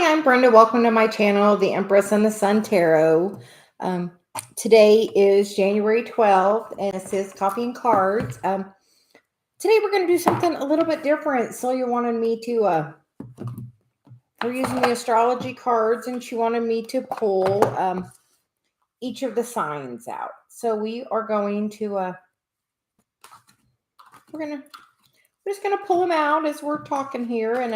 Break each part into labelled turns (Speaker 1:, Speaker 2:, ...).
Speaker 1: Hi, I'm Brenda. Welcome to my channel, the Empress and the Sun Tarot. Today is January 12th, and this is Coffee and Cards. Today we're going to do something a little bit different. Celia wanted me to, we're using the astrology cards, and she wanted me to pull each of the signs out. So we are going to, we're just going to pull them out as we're talking here, and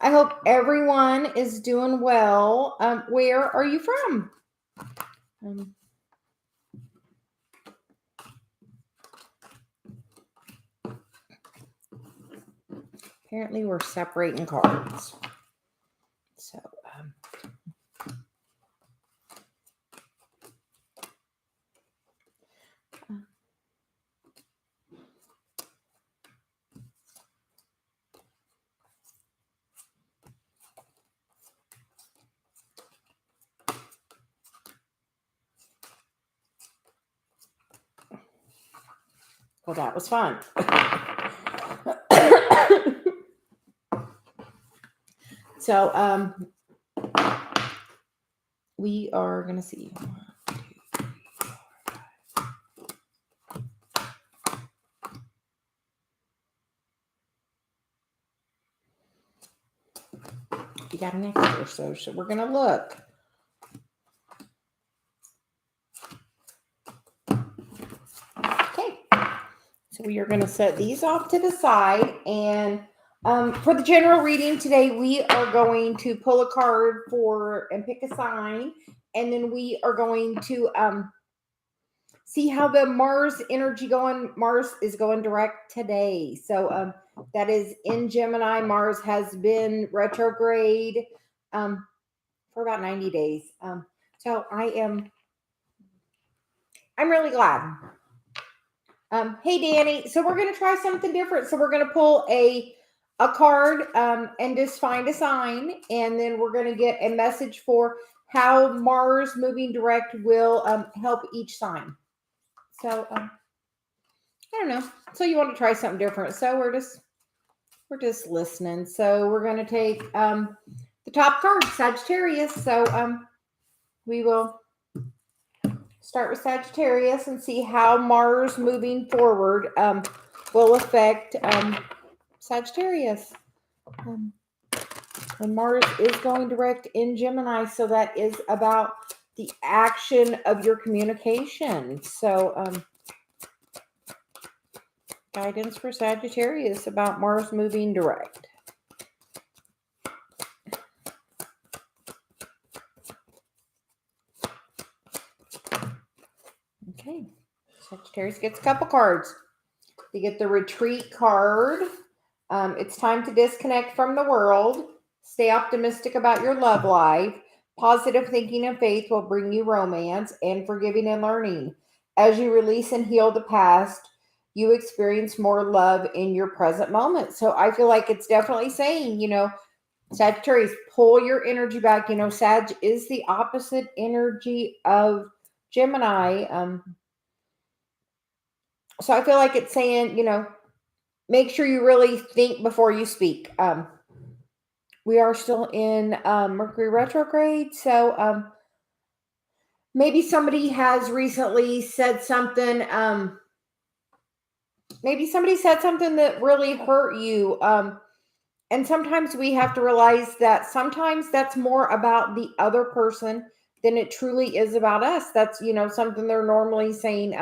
Speaker 1: I hope everyone is doing well. Where are you from? Apparently we're separating cards. So, well, that was fun. So, we are going to see. 1, 2, 3, 4, 5. You got an extra, so we're going to look. Okay. So we are going to set these off to the side, and for the general reading today, we are going to pull a card and pick a sign, and then we are going to see how the Mars energy going. Mars is going direct today, so that is in Gemini. Mars has been retrograde for about 90 days. So I'm really glad. Hey, Danny. So we're going to try something different. So we're going to pull a card and just find a sign. And then we're going to get a message for how Mars moving direct will help each sign. So, I don't know. So you want to try something different. So we're just listening. So we're going to take the top card, Sagittarius. So we will start with Sagittarius and see how Mars moving forward will affect Sagittarius. And Mars is going direct in Gemini, so that is about the action of your communication. So guidance for Sagittarius about Mars moving direct. Okay, Sagittarius gets a couple cards. You get the retreat card. It's time to disconnect from the world. Stay optimistic about your love life. Positive thinking and faith will bring you romance and forgiving and learning. As you release and heal the past, you experience more love in your present moment. So I feel like it's definitely saying, Sagittarius, pull your energy back. Sag is the opposite energy of Gemini. So I feel like it's saying, make sure you really think before you speak. We are still in Mercury retrograde. So maybe somebody has recently said something. Maybe somebody said something that really hurt you. And sometimes we have to realize that sometimes that's more about the other person than it truly is about us. That's, something they're normally saying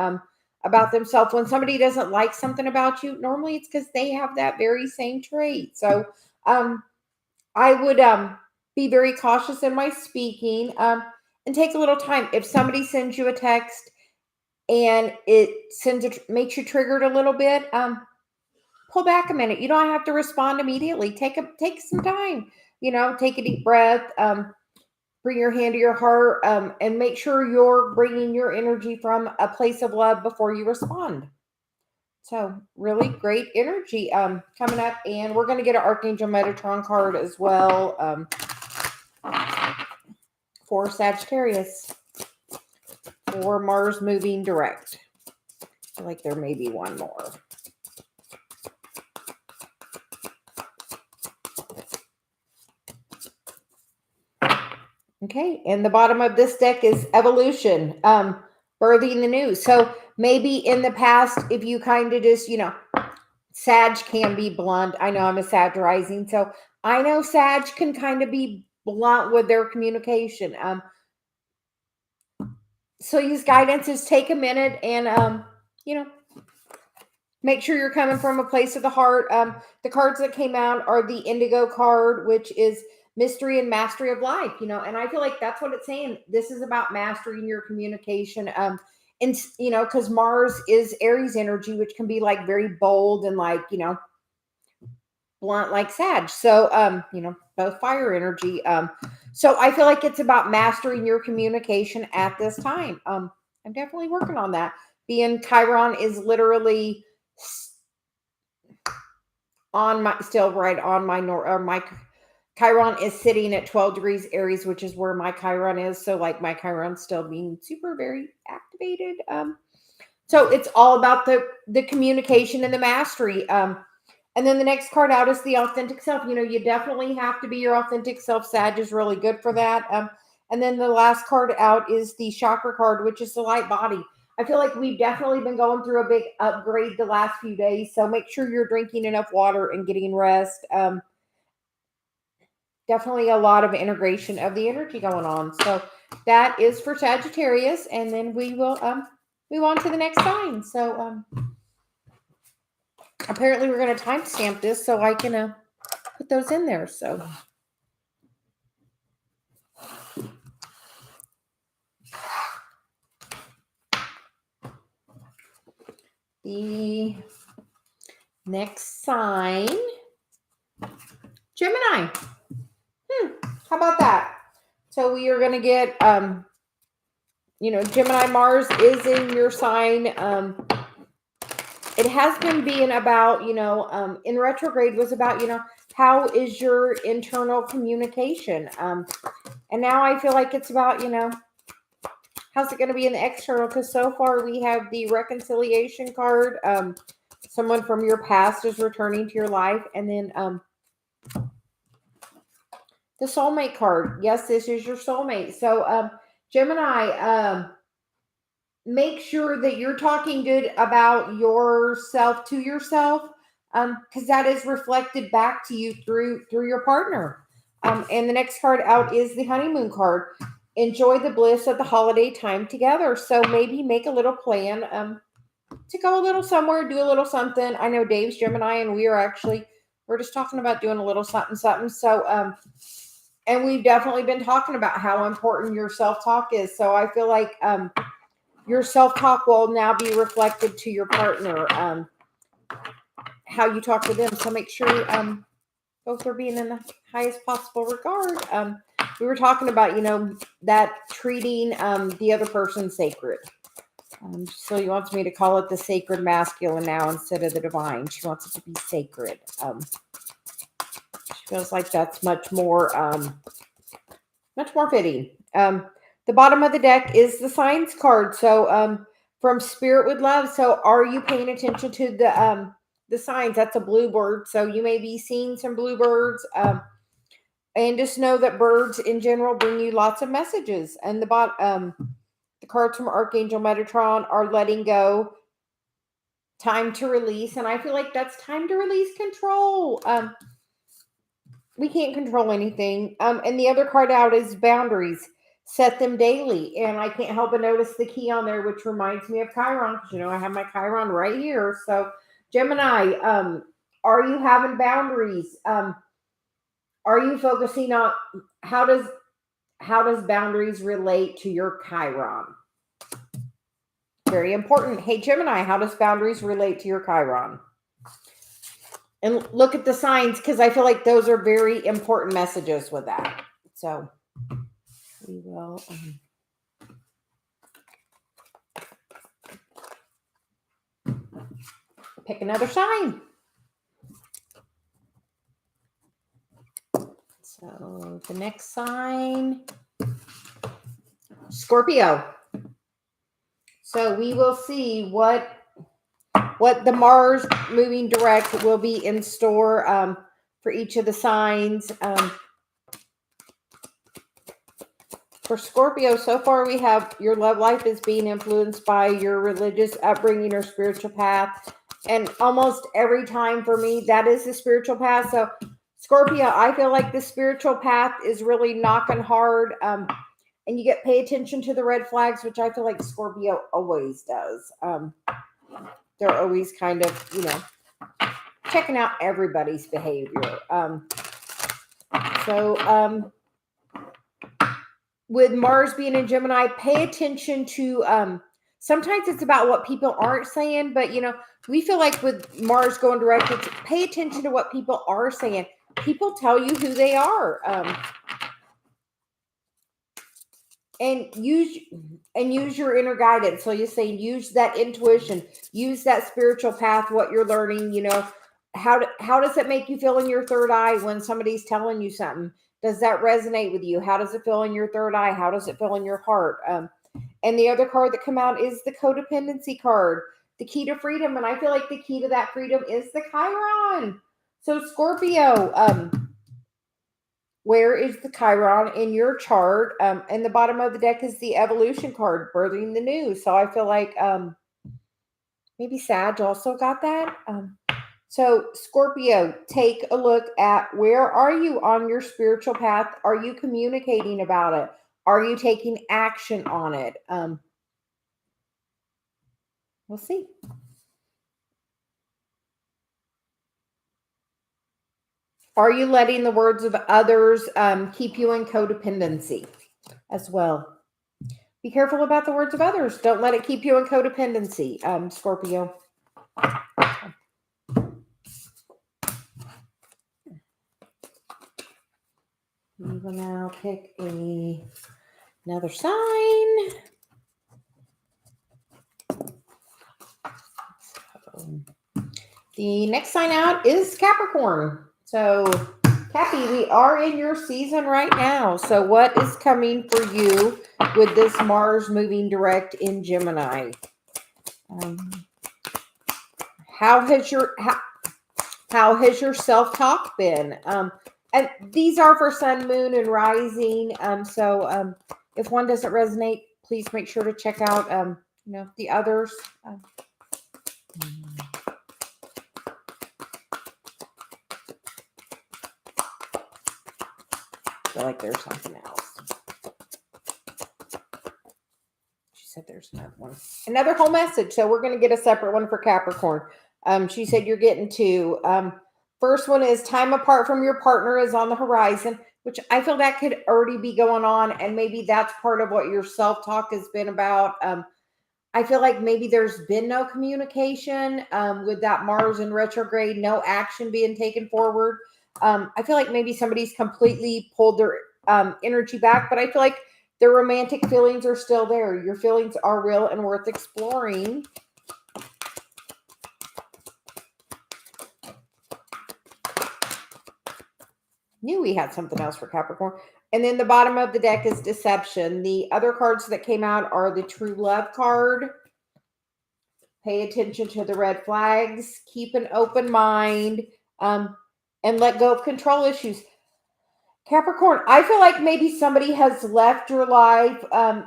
Speaker 1: about themselves. When somebody doesn't like something about you, normally it's because they have that very same trait. So I would be very cautious in my speaking and take a little time. If somebody sends you a text and makes you triggered a little bit, pull back a minute. You don't have to respond immediately. Take some time. Take a deep breath. Bring your hand to your heart and make sure you're bringing your energy from a place of love before you respond. So really great energy coming up, and we're going to get an Archangel Metatron card as well for Sagittarius for Mars moving direct. I feel like there may be one more. Okay, and the bottom of this deck is evolution, birthing the new. So maybe in the past, if you kind of just, Sag can be blunt. I know I'm a Sag rising, so I know Sag can kind of be blunt with their communication. So use guidance is take a minute and make sure you're coming from a place of the heart. The cards that came out are the Indigo card, which is mystery and mastery of life, and I feel like that's what it's saying. This is about mastering your communication. And because Mars is Aries energy, which can be like very bold and like, blunt like Sag. So, both fire energy. So I feel like it's about mastering your communication at this time. I'm definitely working on that. Being Chiron is literally on my still right on my my Chiron is sitting at 12 degrees Aries, which is where my Chiron is. So like my Chiron's still being super very activated. So it's all about the communication and the mastery. And then the next card out is the authentic self. You definitely have to be your authentic self. Sag is really good for that. And then the last card out is the chakra card, which is the light body. I feel like we've definitely been going through a big upgrade the last few days. So make sure you're drinking enough water and getting rest. Definitely a lot of integration of the energy going on. So that is for Sagittarius. And then we will move on to the next sign. So apparently we're going to timestamp this so I can put those in there. So the next sign, Gemini. How about that? So we are going to get, Gemini Mars is in your sign. It has been being about, in retrograde was about, how is your internal communication? And now I feel like it's about, how's it going to be in the external? Because so far we have the reconciliation card. Someone from your past is returning to your life. And then the soulmate card. Yes, this is your soulmate. So Gemini, make sure that you're talking good about yourself to yourself, because that is reflected back to you through your partner. And the next card out is the honeymoon card. Enjoy the bliss of the holiday time together. So maybe make a little plan to go a little somewhere, do a little something. I know Dave's Gemini, and we're just talking about doing a little something. So and we've definitely been talking about how important your self-talk is. So I feel like your self-talk will now be reflected to your partner, how you talk to them. So make sure both are being in the highest possible regard. We were talking about, that treating the other person sacred. So he wants me to call it the sacred masculine now instead of the divine. She wants it to be sacred. She feels like that's much more fitting. The bottom of the deck is the signs card. So from Spirit with Love. So are you paying attention to the signs? That's a bluebird. So you may be seeing some bluebirds. And just know that birds in general bring you lots of messages. And the cards from Archangel Metatron are letting go, time to release. And I feel like that's time to release control. We can't control anything. And the other card out is boundaries. Set them daily. And I can't help but notice the key on there, which reminds me of Chiron. Because, I have my Chiron right here. So, Gemini, are you having boundaries? Are you focusing on how does boundaries relate to your Chiron? Very important. Hey, Gemini, how does boundaries relate to your Chiron? And look at the signs, because I feel like those are very important messages with that. So we will pick another sign. So the next sign, Scorpio. So we will see what the Mars moving direct will be in store for each of the signs. for Scorpio, so far we have your love life is being influenced by your religious upbringing or spiritual path. And almost every time for me, that is the spiritual path. So Scorpio, I feel like the spiritual path is really knocking hard. And you get pay attention to the red flags, which I feel like Scorpio always does. They're always kind of, checking out everybody's behavior. So with Mars being in Gemini, pay attention to, sometimes it's about what people aren't saying, but we feel like with Mars going direct, it's pay attention to what people are saying. People tell you who they are. And use your inner guidance. So you're saying use that intuition, use that spiritual path, what you're learning, how does it make you feel in your third eye when somebody's telling you something? Does that resonate with you? How does it feel in your third eye? How does it feel in your heart? And the other card that come out is the codependency card, the key to freedom. And I feel like the key to that freedom is the Chiron. So Scorpio, where is the Chiron in your chart? And the bottom of the deck is the evolution card, birthing the new. So I feel like maybe Sag also got that. So Scorpio, take a look at where are you on your spiritual path? Are you communicating about it? Are you taking action on it? We'll see. Are you letting the words of others keep you in codependency as well? Be careful about the words of others. Don't let it keep you in codependency, Scorpio. We will now pick another sign. So, the next sign out is Capricorn. So, Cappy, we are in your season right now. So, what is coming for you with this Mars moving direct in Gemini? How has your self-talk been? And these are for sun, moon, and rising. So if one doesn't resonate, please make sure to check out the others. I feel like there's something else. She said there's another one. Another whole message. So we're going to get a separate one for Capricorn. She said you're getting two. First one is time apart from your partner is on the horizon, which I feel that could already be going on. And maybe that's part of what your self-talk has been about. I feel like maybe there's been no communication with that Mars in retrograde, no action being taken forward. I feel like maybe somebody's completely pulled their energy back, but I feel like their romantic feelings are still there. Your feelings are real and worth exploring. Knew we had something else for Capricorn. And then the bottom of the deck is deception. The other cards that came out are the true love card. Pay attention to the red flags. Keep an open mind. And let go of control issues. Capricorn, I feel like maybe somebody has left your life.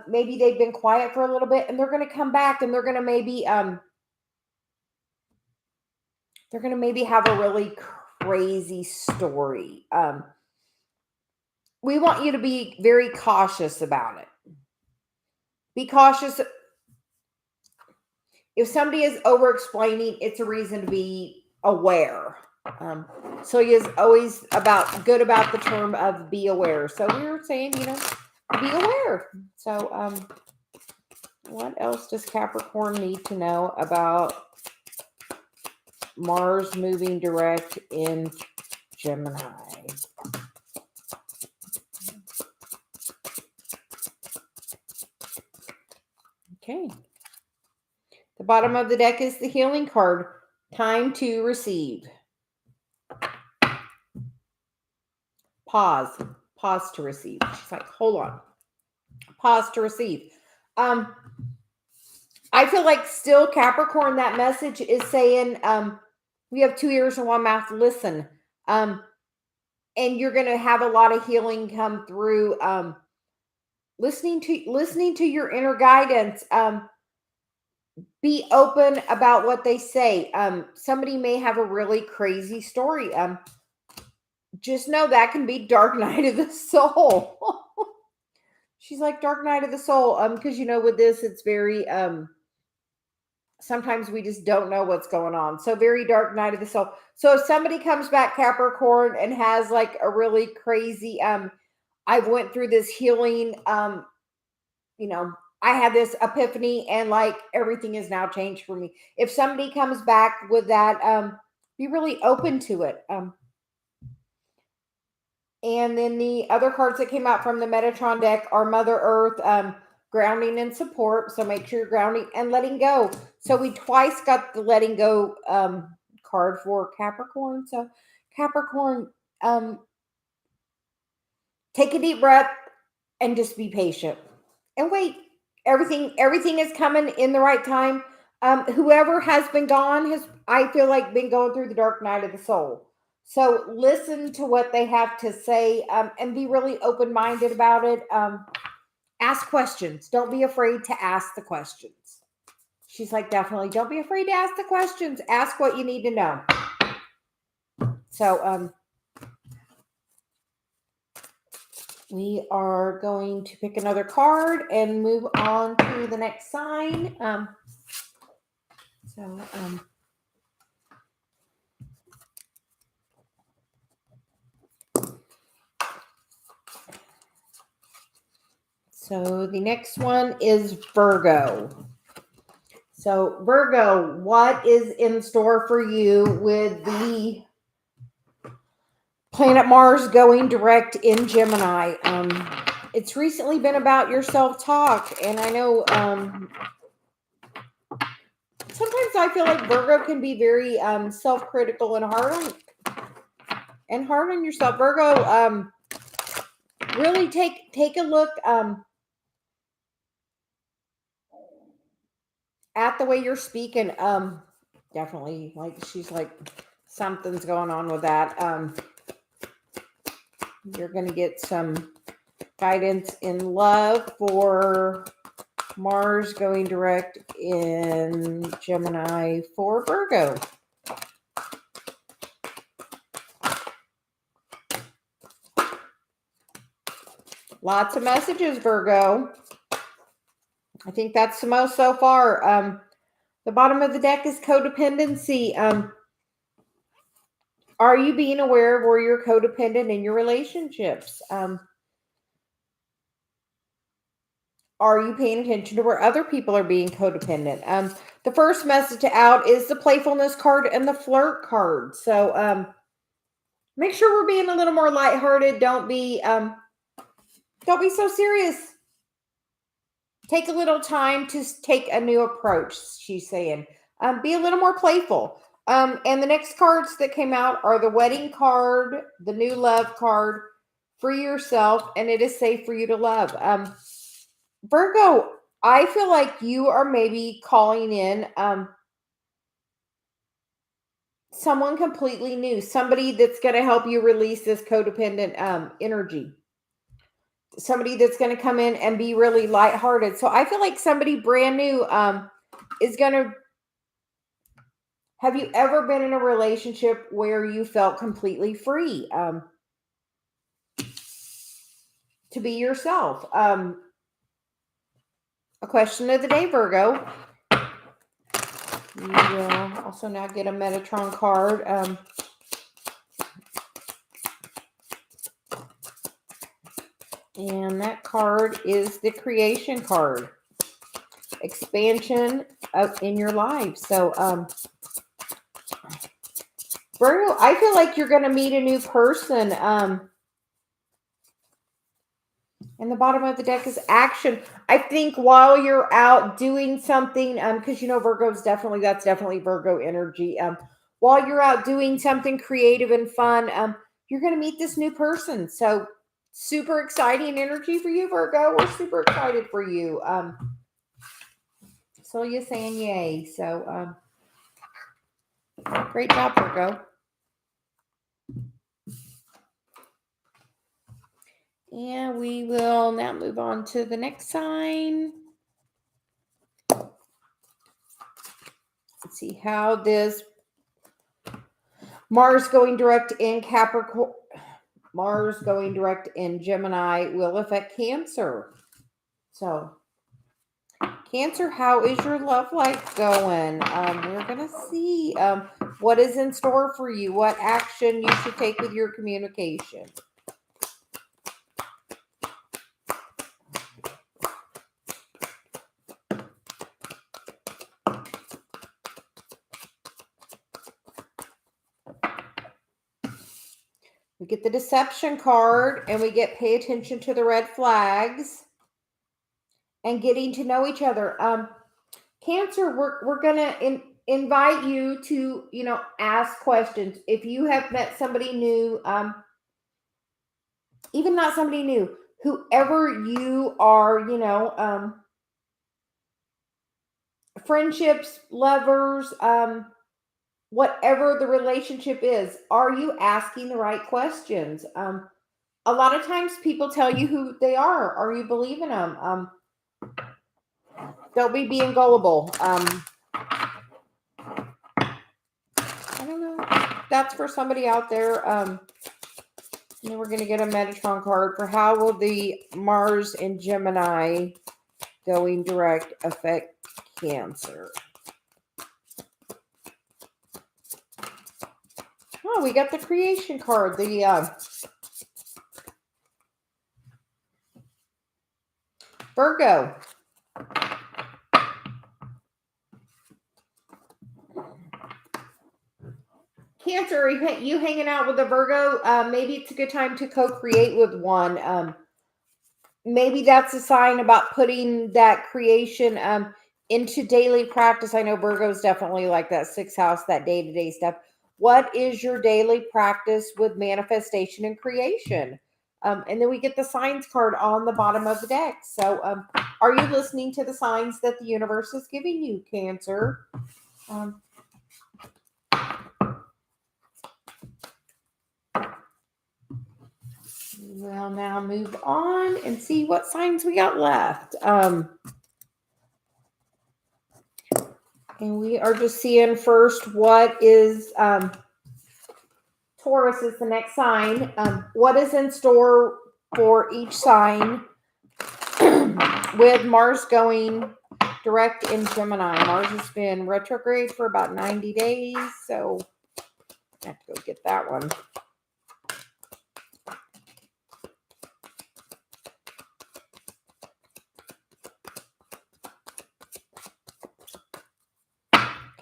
Speaker 1: Maybe they've been quiet for a little bit, and they're going to come back, and they're going to maybe have a really crazy story. We want you to be very cautious about it. Be cautious. If somebody is over explaining, it's a reason to be aware. So he is always good about the term of be aware. So we were saying, be aware. So what else does Capricorn need to know about Mars moving direct in Gemini? Okay. The bottom of the deck is the healing card. Time to receive. Pause to receive. She's like, hold on. Pause to receive. I feel like still Capricorn, that message is saying, we have 2 ears and 1 mouth. Listen. And you're going to have a lot of healing come through. listening to your inner guidance. Be open about what they say. Somebody may have a really crazy story. Just know that can be dark night of the soul. She's like dark night of the soul. Because with this, it's very sometimes we just don't know what's going on. So very dark night of the soul. So if somebody comes back Capricorn and has like a really crazy, I've went through this healing, I had this epiphany and like everything is now changed for me. If somebody comes back with that, be really open to it. And then the other cards that came out from the Metatron deck are Mother Earth, grounding and support. So make sure you're grounding and letting go. So we twice got the letting go card for Capricorn. So Capricorn, take a deep breath and just be patient and wait. Everything is coming in the right time. Whoever has been gone has, I feel like, been going through the dark night of the soul. So listen to what they have to say, and be really open-minded about it. Ask questions. Don't be afraid to ask the questions. She's like, definitely don't be afraid to ask the questions. Ask what you need to know. So we are going to pick another card and move on to the next sign. So the next one is Virgo. So Virgo, what is in store for you with the planet Mars going direct in Gemini? It's recently been about your self-talk, and I know sometimes I feel like Virgo can be very self-critical and hard on yourself. Virgo, really take a look at the way you're speaking. Definitely, like she's like, something's going on with that. You're going to get some guidance in love for Mars going direct in Gemini for Virgo. Lots of messages, Virgo. I think that's the most so far. The bottom of the deck is codependency. Are you being aware of where you're codependent in your relationships? Are you paying attention to where other people are being codependent? The first message out is the playfulness card and the flirt card. So make sure we're being a little more lighthearted. Don't be so serious. Take a little time to take a new approach, she's saying. Be a little more playful. And the next cards that came out are the wedding card, the new love card, free yourself, and it is safe for you to love. Virgo, I feel like you are maybe calling in someone completely new, somebody that's going to help you release this codependent energy. Somebody that's going to come in and be really lighthearted. So I feel like somebody brand new is going to. Have you ever been in a relationship where you felt completely free to be yourself? A question of the day, Virgo. You will also now get a Metatron card. And that card is the creation card. Expansion in your life. So, Virgo, I feel like you're going to meet a new person. And the bottom of the deck is action. I think while you're out doing something, because Virgo's that's definitely Virgo energy. While you're out doing something creative and fun, you're going to meet this new person. So super exciting energy for you, Virgo. We're super excited for you. So you're saying yay. So great job, Virgo. And we will now move on to the next sign. Let's see how this Mars going direct in Capricorn, Mars going direct in Gemini will affect Cancer. So, Cancer, how is your love life going? We're going to see what is in store for you, what action you should take with your communication. We get the Deception card, and we get Pay Attention to the Red Flags and Getting to Know Each Other. Cancer, we're going to invite you to, ask questions. If you have met somebody new, even not somebody new, whoever you are, friendships, lovers, whatever the relationship is, are you asking the right questions? A lot of times people tell you who they are. Are you believing them? Don't be being gullible. I don't know. That's for somebody out there. And then we're going to get a Metatron card for how will the Mars in Gemini going direct affect Cancer. Oh, we got the Creation card. The Virgo. Cancer, are you hanging out with a Virgo? Maybe it's a good time to co-create with one. Maybe that's a sign about putting that creation into daily practice. I know Virgo's definitely like that sixth house, that day-to-day stuff. What is your daily practice with manifestation and creation? And then we get the signs card on the bottom of the deck. So are you listening to the signs that the universe is giving you, Cancer? We'll now move on and see what signs we got left. And we are just seeing first what is Taurus is the next sign. What is in store for each sign with Mars going direct in Gemini? Mars has been retrograde for about 90 days, so I have to go get that one.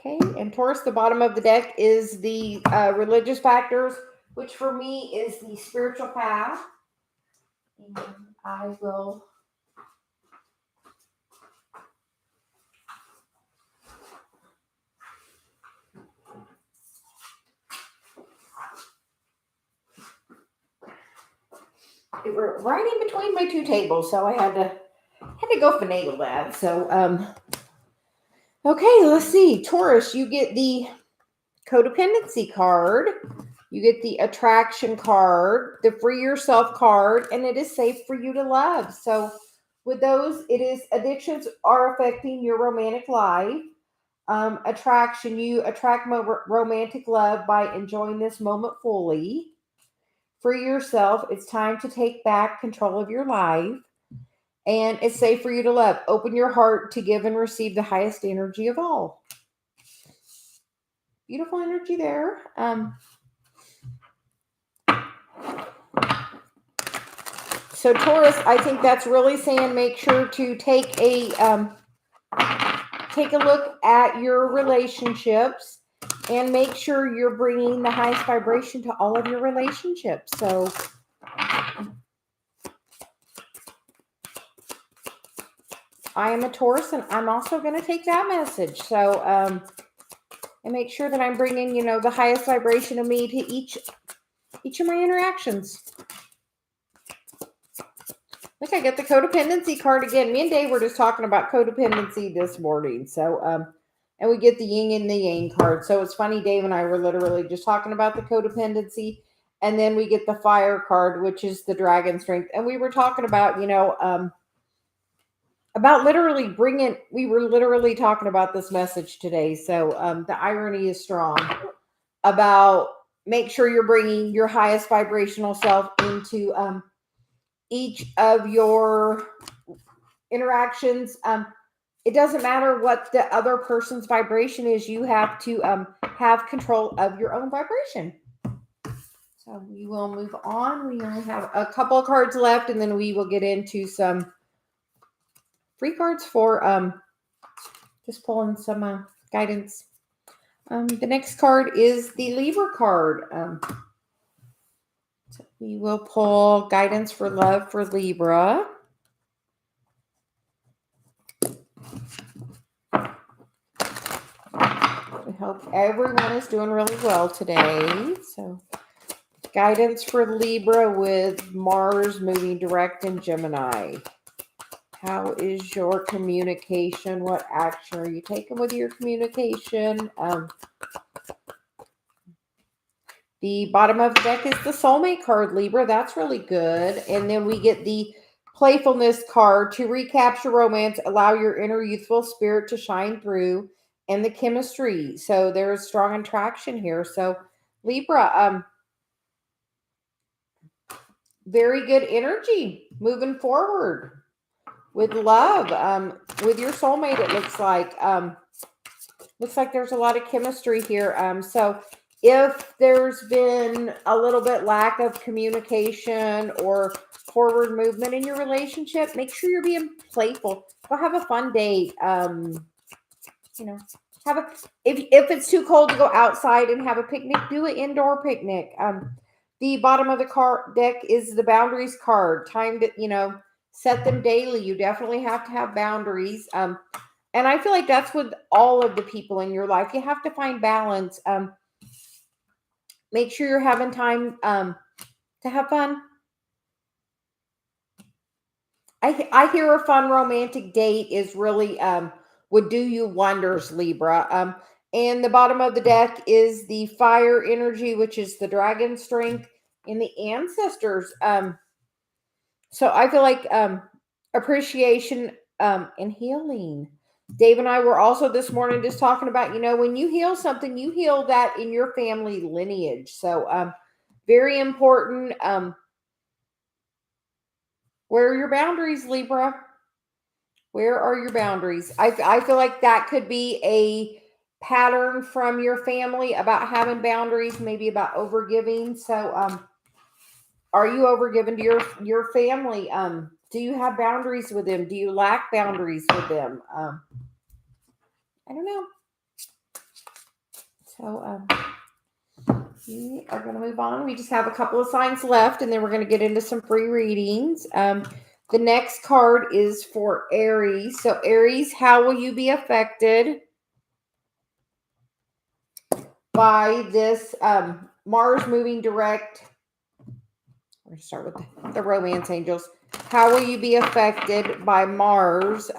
Speaker 1: Okay, and Taurus, the bottom of the deck is the religious factors, which for me is the spiritual path. And I will they were right in between my two tables, so I had to go finagle that. So okay, let's see. Taurus, you get the codependency card, you get the attraction card, the free yourself card, and it is safe for you to love. So with those, it is addictions are affecting your romantic life. Attraction, you attract romantic love by enjoying this moment fully. Free yourself, it's time to take back control of your life. And it's safe for you to love. Open your heart to give and receive the highest energy of all. Beautiful energy there. So Taurus, I think that's really saying make sure to take a look at your relationships and make sure you're bringing the highest vibration to all of your relationships. So I am a Taurus, and I'm also going to take that message. So and make sure that I'm bringing, the highest vibration of me to each of my interactions. Look, I get the codependency card again. Me and Dave were just talking about codependency this morning. So, and we get the yin and the yang card. So it's funny, Dave and I were literally just talking about the codependency. And then we get the fire card, which is the dragon strength. And we were talking about, about literally we were literally talking about this message today. So the irony is strong about make sure you're bringing your highest vibrational self into each of your interactions. It doesn't matter what the other person's vibration is. You have to have control of your own vibration. So we will move on. We only have a couple of cards left, and then we will get into some free cards for just pulling some guidance. The next card is the Libra card. So we will pull guidance for love for Libra. We hope everyone is doing really well today. So guidance for Libra with Mars moving direct in Gemini. How is your communication? What action are you taking with your communication? The bottom of the deck is the soulmate card, Libra. That's really good. And then we get the playfulness card. To recapture romance, allow your inner youthful spirit to shine through, and the chemistry. So there's strong attraction here. So Libra, very good energy moving forward with love. With your soulmate, it looks like there's a lot of chemistry here. So if there's been a little bit lack of communication or forward movement in your relationship, make sure you're being playful. Go have a fun date. If it's too cold to go outside and have a picnic, do an indoor picnic. The bottom of the card deck is the boundaries card. Time to, set them daily. You definitely have to have boundaries. And I feel like that's with all of the people in your life. You have to find balance. Make sure you're having time to have fun. I hear a fun romantic date is really would do you wonders, Libra. And the bottom of the deck is the fire energy, which is the dragon strength and the ancestors. So I feel like appreciation and healing. Dave and I were also this morning just talking about, when you heal something, you heal that in your family lineage. So very important. Where are your boundaries, Libra? Where are your boundaries? I feel like that could be a pattern from your family about having boundaries, maybe about overgiving. So are you overgiven to your family? Do you have boundaries with them? Do you lack boundaries with them? I don't know. So we are going to move on. We just have a couple of signs left, and then we're going to get into some free readings. The next card is for Aries. So Aries, how will you be affected by this Mars moving direct? We're going to start with the romance angels. How will you be affected by Mars?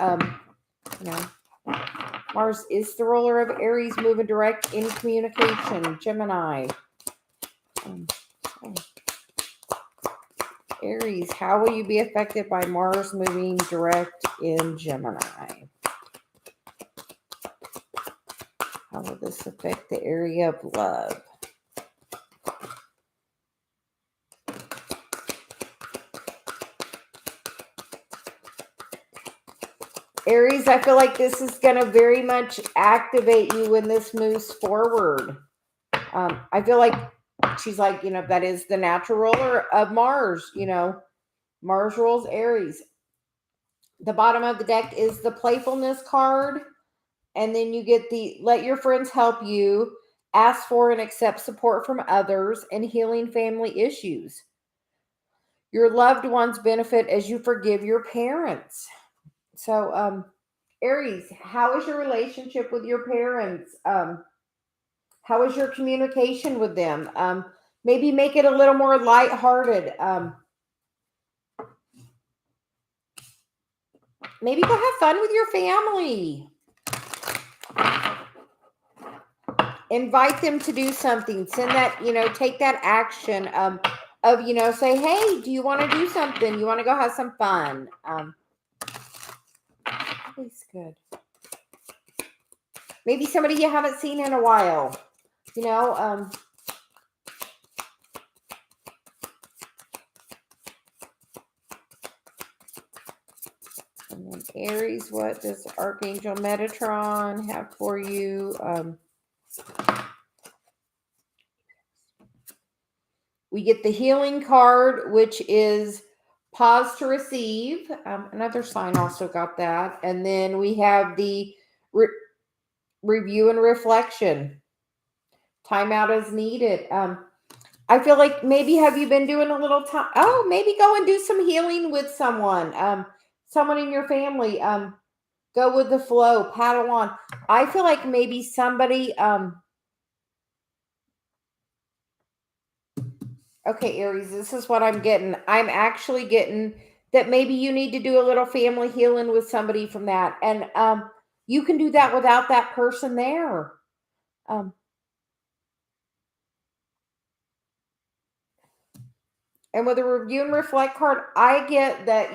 Speaker 1: Mars is the ruler of Aries moving direct in communication. Gemini. Aries, how will you be affected by Mars moving direct in Gemini? How will this affect the area of love? Aries, I feel like this is going to very much activate you when this moves forward. I feel like she's like, that is the natural ruler of Mars. Mars rules Aries. The bottom of the deck is the playfulness card. And then you get the let your friends help you, ask for and accept support from others, and healing family issues. Your loved ones benefit as you forgive your parents. So, Aries, how is your relationship with your parents? How is your communication with them? Maybe make it a little more lighthearted. Maybe go have fun with your family. invite them to do something. Send that, take that action of, say, hey, do you want to do something? You want to go have some fun? Please, good. Maybe somebody you haven't seen in a while, And then Aries, what does Archangel Metatron have for you? We get the healing card, which is pause to receive. Another sign also got that. And then we have the review and reflection. Time out as needed. I feel like maybe have you been doing a little time? Oh, maybe go and do some healing with someone. Someone in your family. Go with the flow. Paddle on. I feel like maybe somebody. Okay, Aries, this is what I'm getting. I'm actually getting that maybe you need to do a little family healing with somebody from that. And you can do that without that person there. And with a review and reflect card, I get that,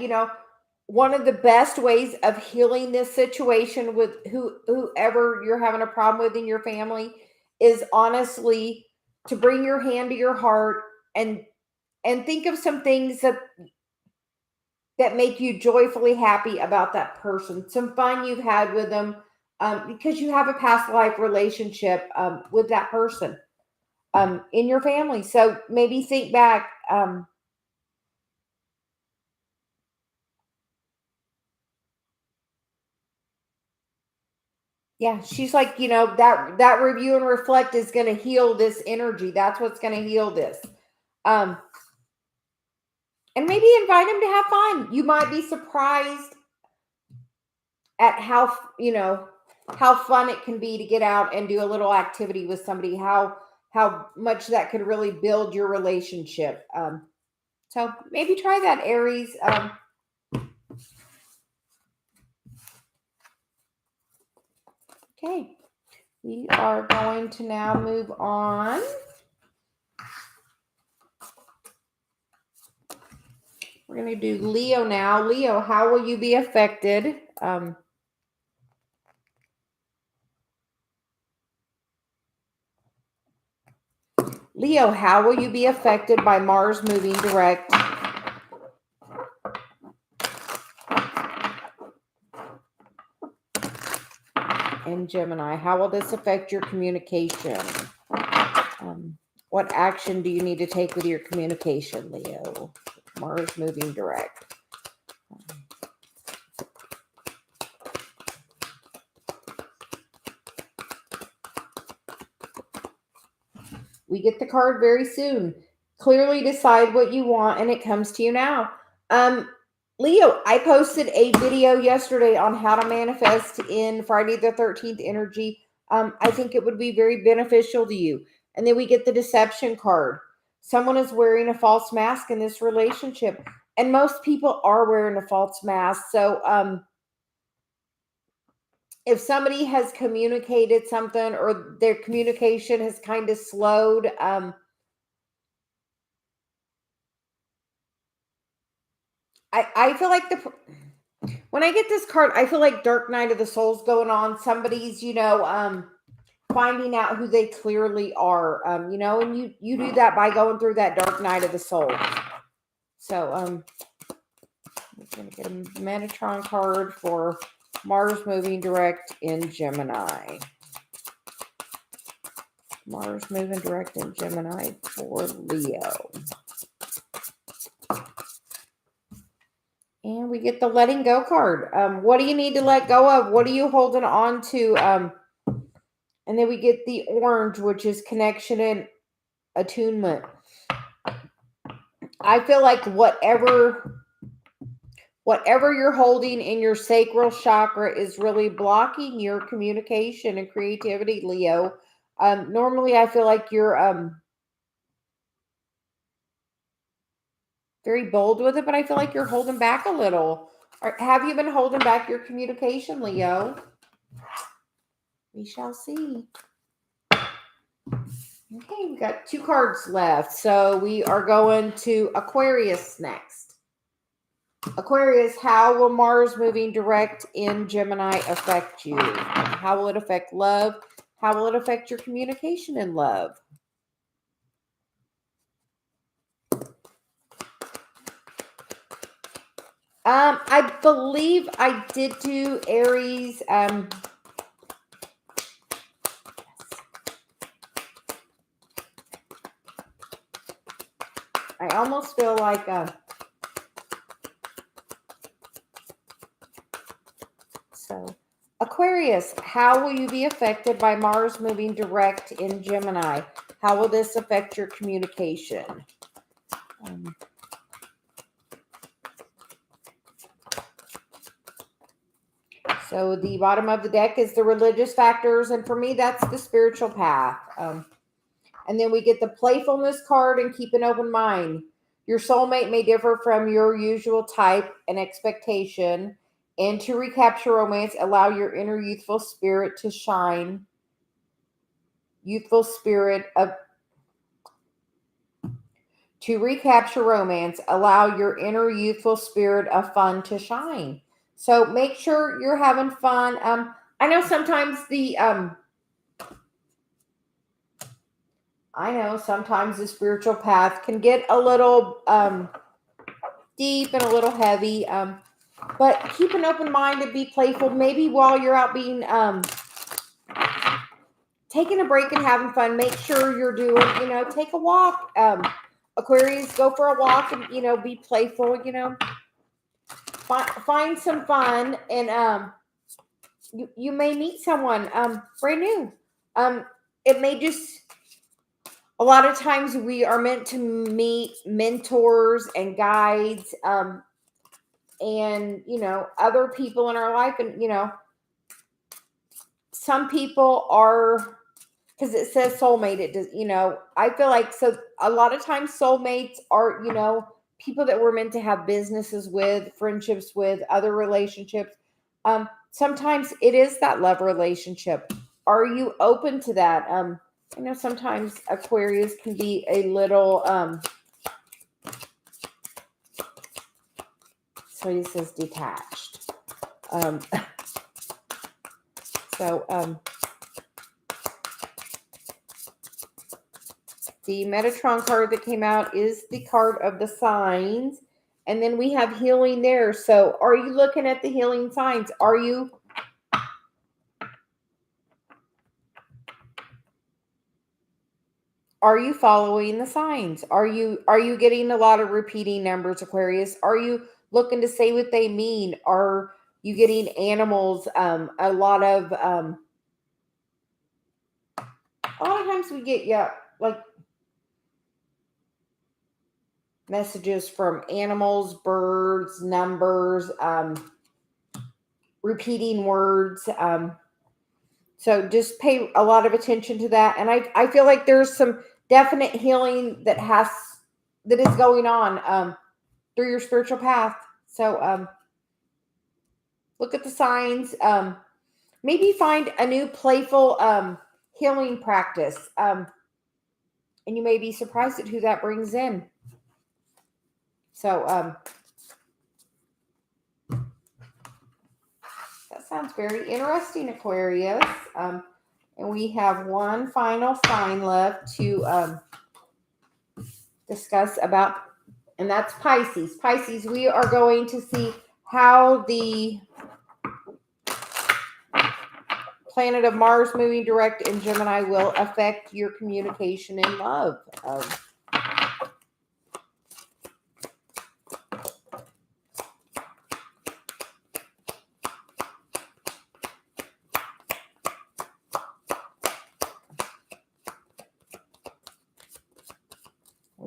Speaker 1: one of the best ways of healing this situation with whoever you're having a problem with in your family is honestly to bring your hand to your heart and think of some things that make you joyfully happy about that person, some fun you've had with them, because you have a past life relationship with that person in your family. So maybe think back. Yeah, she's like, that review and reflect is going to heal this energy. That's what's going to heal this. And maybe invite him to have fun. You might be surprised at how fun it can be to get out and do a little activity with somebody, how much that could really build your relationship. So maybe try that, Aries. Okay, we are going to now move on. We're going to do Leo now. Leo, how will you be affected? Leo, how will you be affected by Mars moving direct? And Gemini, how will this affect your communication? What action do you need to take with your communication, Leo? Mars moving direct. We get the card very soon. Clearly decide what you want, and it comes to you now. Leo, I posted a video yesterday on how to manifest in Friday the 13th energy. I think it would be very beneficial to you. And then we get the deception card. Someone is wearing a false mask in this relationship. And most people are wearing a false mask. So if somebody has communicated something or their communication has kind of slowed, I feel like when I get this card, I feel like Dark Night of the Soul's going on. Somebody's, finding out who they clearly are, and you do that by going through that Dark Night of the Soul. So, I'm going to get a Metatron card for Mars moving direct in Gemini. Mars moving direct in Gemini for Leo. And we get the letting go card. What do you need to let go of? What are you holding on to? And then we get the orange, which is connection and attunement. I feel like whatever you're holding in your sacral chakra is really blocking your communication and creativity, Leo. Normally, I feel like you're very bold with it, but I feel like you're holding back a little. Have you been holding back your communication, Leo? We shall see. Okay, we got 2 cards left. So we are going to Aquarius next. Aquarius, how will Mars moving direct in Gemini affect you? How will it affect love? How will it affect your communication in love? I believe I did do Aries. I almost feel like so Aquarius, how will you be affected by Mars moving direct in Gemini? How will this affect your communication? So the bottom of the deck is the religious factors, and for me, that's the spiritual path. And then we get the playfulness card and keep an open mind. Your soulmate may differ from your usual type and expectation. And to recapture romance, allow your inner youthful spirit to shine. Youthful spirit of To recapture romance, allow your inner youthful spirit of fun to shine. So make sure you're having fun. I know sometimes the spiritual path can get a little deep and a little heavy. But keep an open mind and be playful. Maybe while you're out being taking a break and having fun, make sure you're doing, take a walk. Aquarius, go for a walk and, be playful, find some fun, and you may meet someone brand new. It may just, a lot of times we are meant to meet mentors and guides, and other people in our life, and some people are, because it says soulmate, it does, I feel like, so a lot of times soulmates are, people that we're meant to have businesses with, friendships with, other relationships. Sometimes it is that love relationship. Are you open to that? Sometimes Aquarius can be a little, so he says detached. The Metatron card that came out is the card of the signs. And then we have healing there. So are you looking at the healing signs? Are you following the signs? Are you getting a lot of repeating numbers, Aquarius? Are you looking to say what they mean? Are you getting animals? A lot of times we get like messages from animals, birds, numbers, repeating words. So just pay a lot of attention to that. And I feel like there's some definite healing that is going on through your spiritual path. So look at the signs. Maybe find a new playful healing practice. And you may be surprised at who that brings in. So that sounds very interesting, Aquarius. And we have one final sign left to discuss about, and that's Pisces. Pisces, we are going to see how the planet of Mars moving direct in Gemini will affect your communication in love.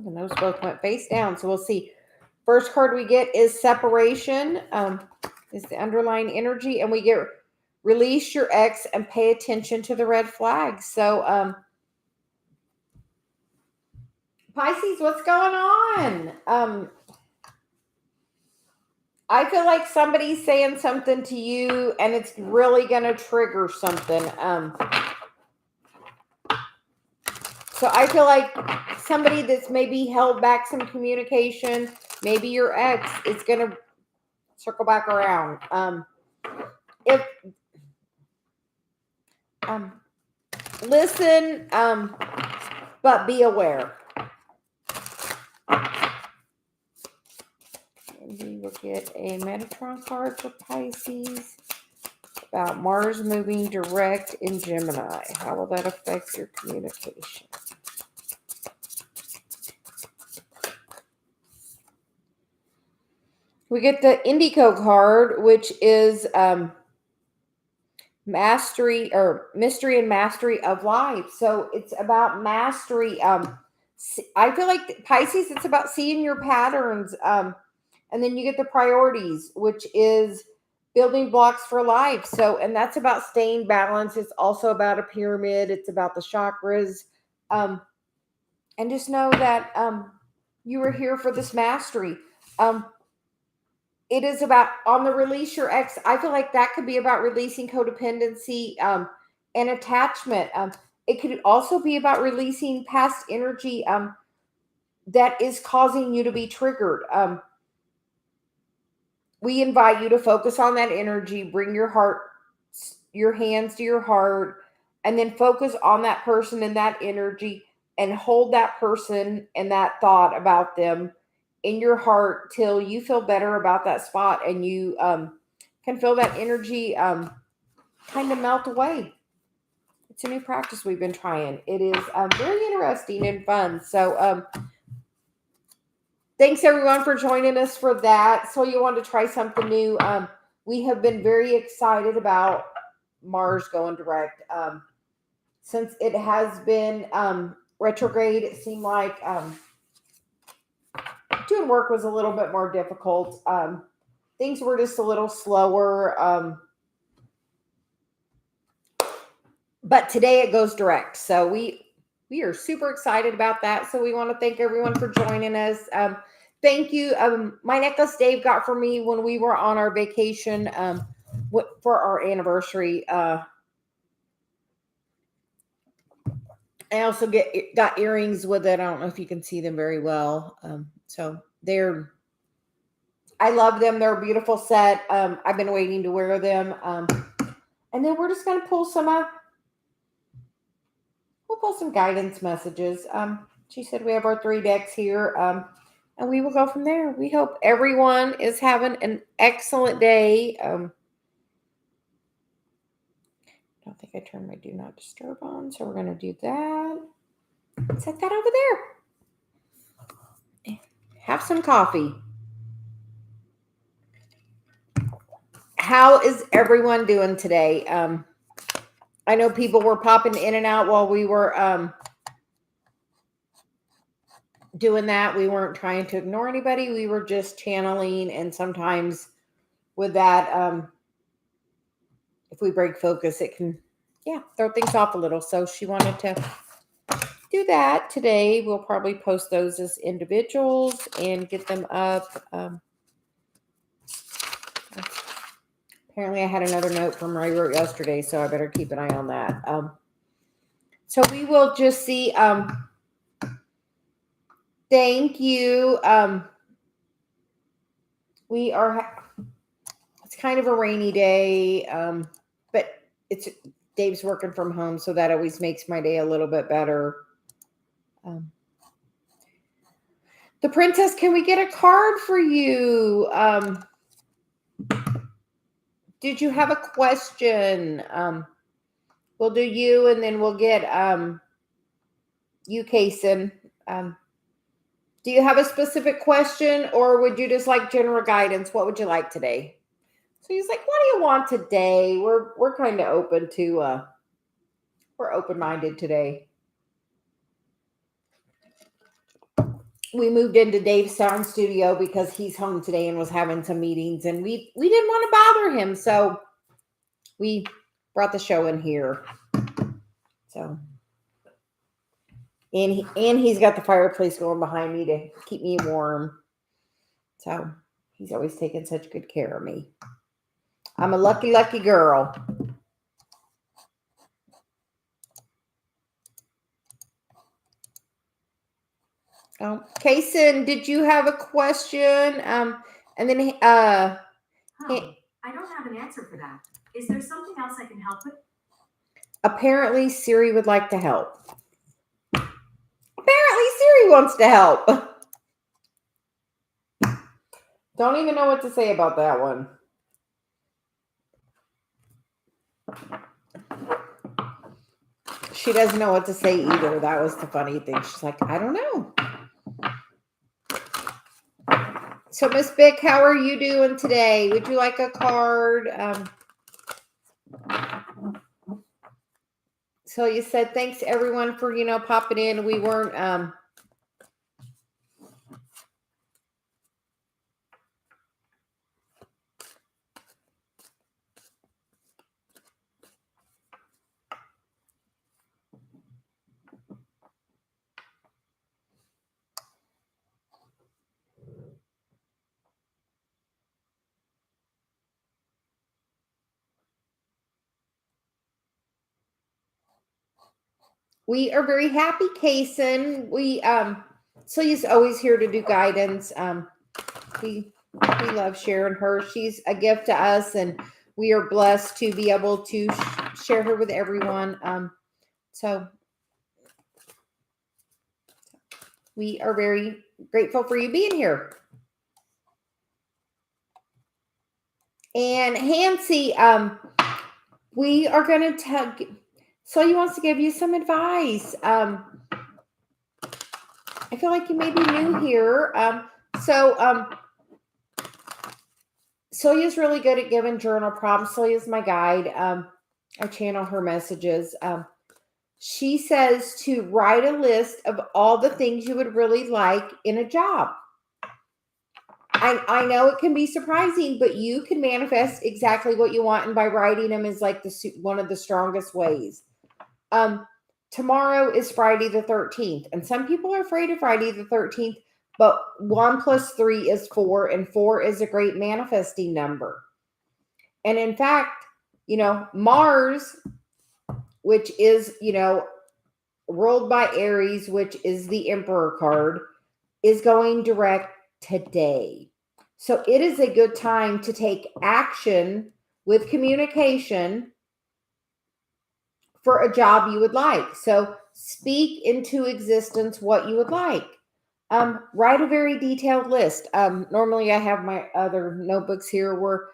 Speaker 1: And those both went face down. So we'll see. First card we get is separation, is the underlying energy. And we get release your ex and pay attention to the red flags. So Pisces, what's going on? I feel like somebody's saying something to you and it's really going to trigger something. So I feel like somebody that's maybe held back some communication, maybe your ex, is going to circle back around. If listen, but be aware. We will get a Metatron card for Pisces about Mars moving direct in Gemini. How will that affect your communication? We get the Indigo card, which is mastery or mystery and mastery of life. So it's about mastery. I feel like Pisces, it's about seeing your patterns. And then you get the priorities, which is building blocks for life. So, and that's about staying balanced. It's also about a pyramid. It's about the chakras. And just know that you are here for this mastery. It is about on the release your ex. I feel like that could be about releasing codependency and attachment. It could also be about releasing past energy that is causing you to be triggered. We invite you to focus on that energy, bring your heart, your hands to your heart, and then focus on that person and that energy and hold that person and that thought about them in your heart till you feel better about that spot and you can feel that energy kind of melt away. It's a new practice we've been trying. It is very interesting and fun. So thanks everyone for joining us for that. So you want to try something new. We have been very excited about Mars going direct. Since it has been retrograde, it seemed like doing work was a little bit more difficult. Things were just a little slower. But today it goes direct. So we are super excited about that. So we want to thank everyone for joining us. Thank you. My necklace Dave got for me when we were on our vacation for our anniversary. I also got earrings with it. I don't know if you can see them very well. So I love them. They're a beautiful set. I've been waiting to wear them. And then we're just going to pull some guidance messages. She said we have our 3 decks here. And we will go from there. We hope everyone is having an excellent day. I don't think I turned my do not disturb on, so we're going to do that. Set that over there. Have some coffee. How is everyone doing today? I know people were popping in and out while we were doing that. We weren't trying to ignore anybody. We were just channeling, and sometimes with that, if we break focus, it can, throw things off a little. So she wanted to do that today. We'll probably post those as individuals and get them up. Apparently I had another note from I wrote yesterday, so I better keep an eye on that. So we will just see. Thank you. It's kind of a rainy day, but Dave's working from home, so that always makes my day a little bit better. The princess, can we get a card for you? Did you have a question? We'll do you, and then we'll get you, Kason. Do you have a specific question, or would you just like general guidance? What would you like today? So he's like, what do you want today? We're kind of open to we're open-minded today. We moved into Dave's sound studio because he's home today and was having some meetings, and we didn't want to bother him, so we brought the show in here. So, and he's got the fireplace going behind me to keep me warm. So he's always taken such good care of me. I'm a lucky, lucky girl. Kaysen, did you have a question? And then
Speaker 2: I don't have an answer for that. Is there something else I can help with?
Speaker 1: Apparently Siri would like to help. Apparently Siri wants to help. Don't even know what to say about that one. She doesn't know what to say either. That was the funny thing. She's like, I don't know. So, Miss Bick, how are you doing today? Would you like a card? So you said thanks everyone for, popping in. We weren't we are very happy, Kaysen. Celia's always here to do guidance. We love sharing her. She's a gift to us, and we are blessed to be able to share her with everyone. So we are very grateful for you being here. And Hancy, we are going to tell. Celia wants to give you some advice. I feel like you may be new here. Celia's really good at giving journal prompts. Celia's my guide. I channel her messages. She says to write a list of all the things you would really like in a job. I know it can be surprising, but you can manifest exactly what you want, and by writing them is like one of the strongest ways. Tomorrow is Friday the 13th, and some people are afraid of Friday the 13th, but 1 + 3 is 4, and 4 is a great manifesting number. And in fact, Mars, which is, ruled by Aries, which is the Emperor card, is going direct today. So it is a good time to take action with communication for a job you would like. So speak into existence what you would like. Write a very detailed list. Normally I have my other notebooks here where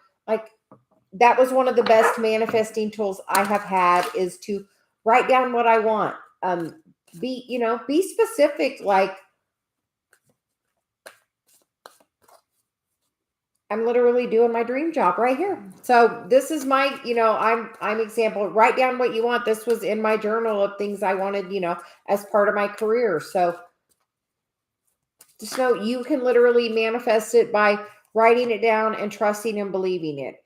Speaker 1: that was one of the best manifesting tools I have had, is to write down what I want. Be specific. Like, I'm literally doing my dream job right here. So this is my, I'm example. Write down what you want. This was in my journal of things I wanted, as part of my career. So just know you can literally manifest it by writing it down and trusting and believing it.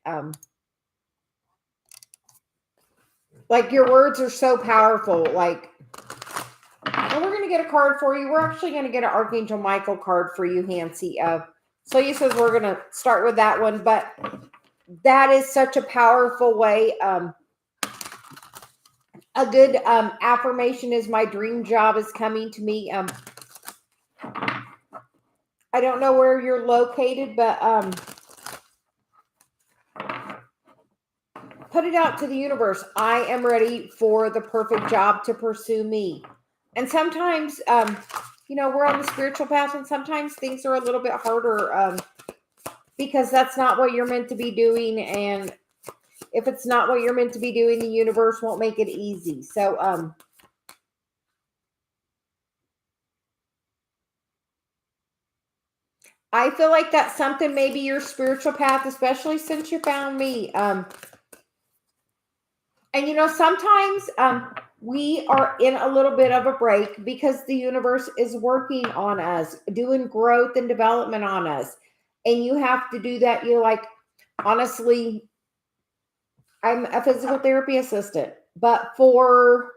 Speaker 1: Like, your words are so powerful. Like, and we're going to get a card for you. We're actually going to get an Archangel Michael card for you, Hancy. Celia says we're going to start with that one, but that is such a powerful way. A good affirmation is, my dream job is coming to me. I don't know where you're located, but put it out to the universe. I am ready for the perfect job to pursue me. And sometimes, we're on the spiritual path, and sometimes things are a little bit harder because that's not what you're meant to be doing. And if it's not what you're meant to be doing, the universe won't make it easy. So, I feel like that's something, maybe your spiritual path, especially since you found me. And, sometimes we are in a little bit of a break because the universe is working on us, doing growth and development on us. And you have to do that. You're like, honestly, I'm a physical therapy assistant, but for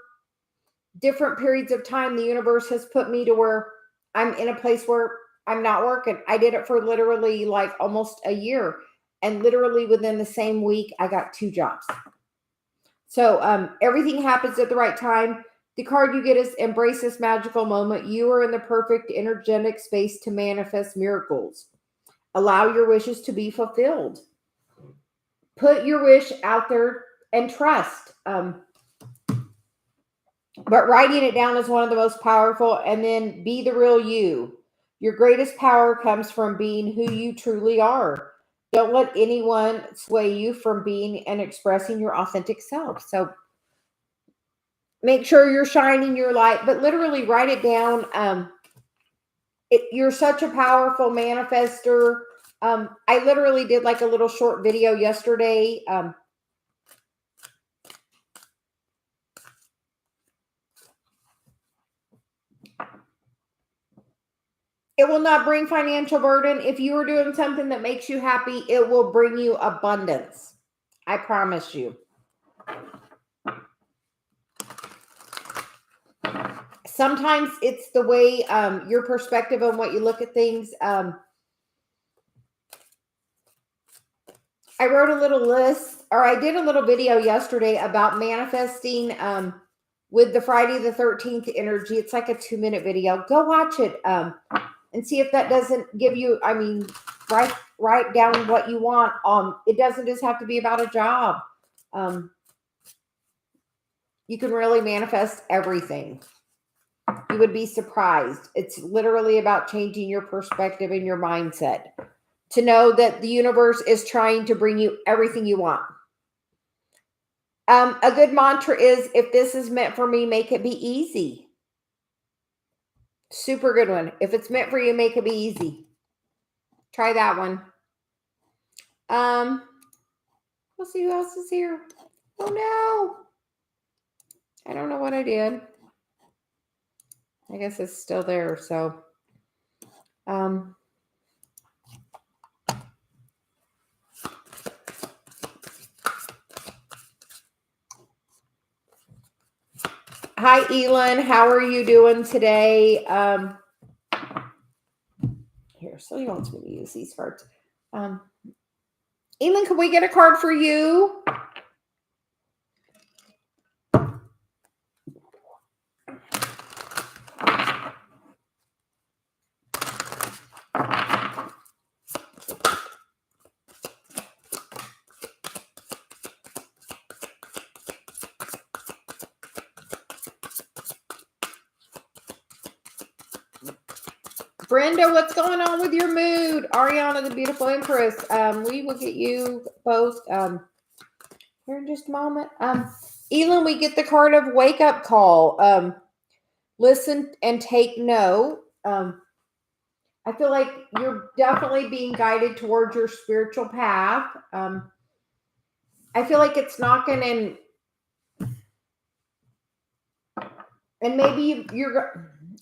Speaker 1: different periods of time, the universe has put me to where I'm in a place where I'm not working. I did it for literally like almost a year, and literally within the same week, I got 2 jobs. So everything happens at the right time. The card you get is embrace this magical moment. You are in the perfect energetic space to manifest miracles. Allow your wishes to be fulfilled. Put your wish out there and trust. But writing it down is one of the most powerful. And then be the real you. Your greatest power comes from being who you truly are. Don't let anyone sway you from being and expressing your authentic self. So make sure you're shining your light, but literally write it down. You're such a powerful manifester. I literally did like a little short video yesterday. It will not bring financial burden. If you are doing something that makes you happy, it will bring you abundance. I promise you. Sometimes it's the way your perspective on what you look at things. I wrote a little list, or I did a little video yesterday about manifesting with the Friday the 13th energy. It's like a 2-minute video. Go watch it and see if that doesn't give you, write down what you want. It doesn't just have to be about a job. You can really manifest everything. You would be surprised. It's literally about changing your perspective and your mindset to know that the universe is trying to bring you everything you want. A good mantra is, if this is meant for me, make it be easy. Super good one. If it's meant for you, make it be easy. Try that one. We'll see who else is here. Oh no. I don't know what I did. I guess it's still there. So, hi, Elin. How are you doing today? Here, so he wants me to use these cards. Elin, can we get a card for you? Brenda, what's going on with your mood? Ariana, the beautiful Empress. We will get you both here in just a moment. Elin, we get the card of wake up call. Listen and take note. I feel like you're definitely being guided towards your spiritual path. I feel like it's knocking in, and maybe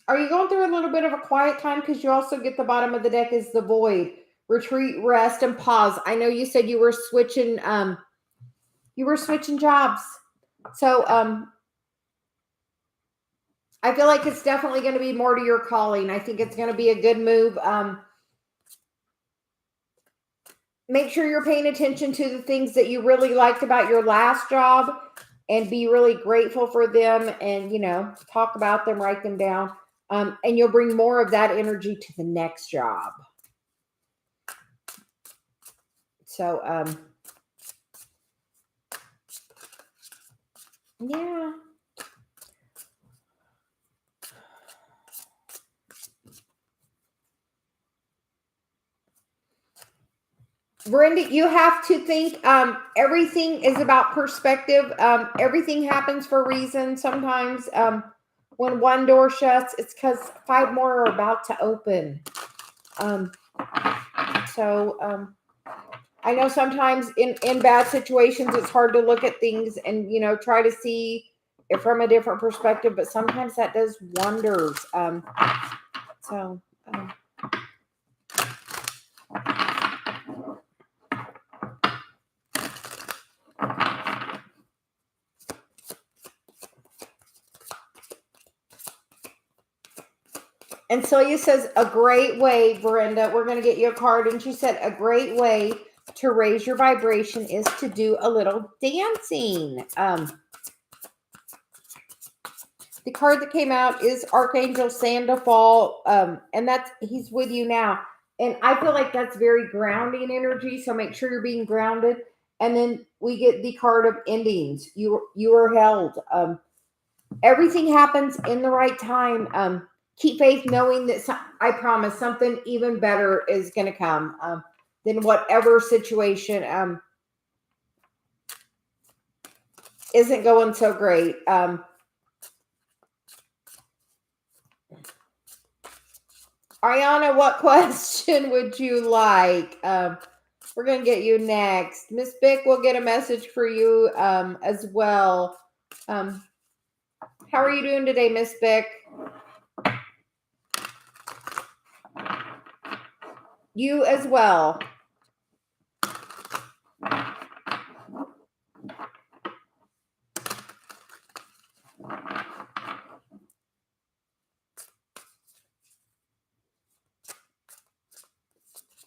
Speaker 1: are you going through a little bit of a quiet time? Because you also get the bottom of the deck is the void. Retreat, rest, and pause. I know you said you were switching jobs. So I feel like it's definitely going to be more to your calling. I think it's going to be a good move. Make sure you're paying attention to the things that you really liked about your last job and be really grateful for them, and, talk about them, write them down. And you'll bring more of that energy to the next job. So, yeah. Brenda, you have to think everything is about perspective. Everything happens for a reason. Sometimes when one door shuts, it's because 5 more are about to open. I know sometimes in bad situations, it's hard to look at things and, try to see it from a different perspective, but sometimes that does wonders. And Celia says, a great way, Brenda, we're going to get you a card. And she said, a great way to raise your vibration is to do a little dancing. The card that came out is Archangel Sandoval, and he's with you now. And I feel like that's very grounding energy, so make sure you're being grounded. And then we get the card of endings. You are held. Everything happens in the right time. Keep faith, knowing that I promise something even better is going to come than whatever situation isn't going so great. Ariana, what question would you like? We're going to get you next. Miss Bick will get a message for you as well. How are you doing today, Miss Bick? You as well.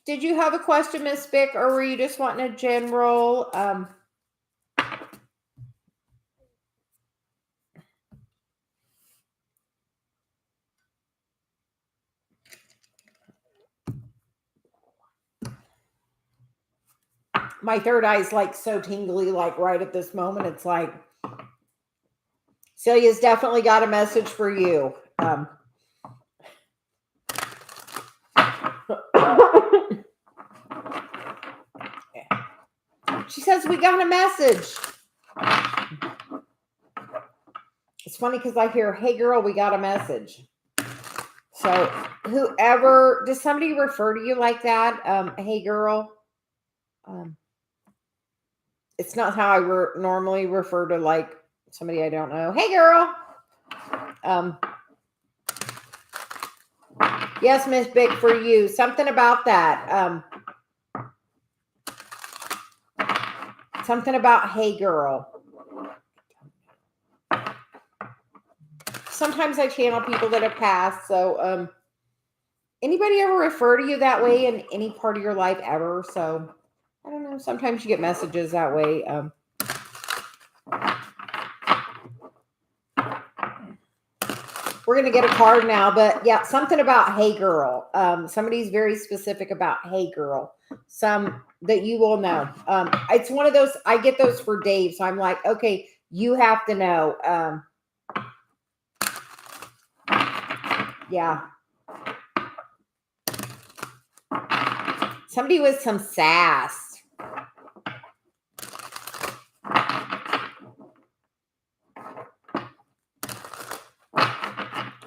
Speaker 1: Did you have a question, Miss Bick, or were you just wanting a general? My third eye is like so tingly, like right at this moment. It's like Celia's definitely got a message for you. She says we got a message. It's funny because I hear, "Hey girl, we got a message." So whoever, does somebody refer to you like that? Hey girl. It's not how I normally refer to like somebody I don't know. Hey girl. Yes, Miss Big, for you. Something about that. Something about hey girl. Sometimes I channel people that have passed. So anybody ever refer to you that way in any part of your life ever? So I don't know. Sometimes you get messages that way. We're going to get a card now, but yeah, something about hey girl. Somebody's very specific about hey girl. Some that you will know. It's one of those, I get those for Dave. So I'm like, okay, you have to know. Yeah. Somebody with some sass.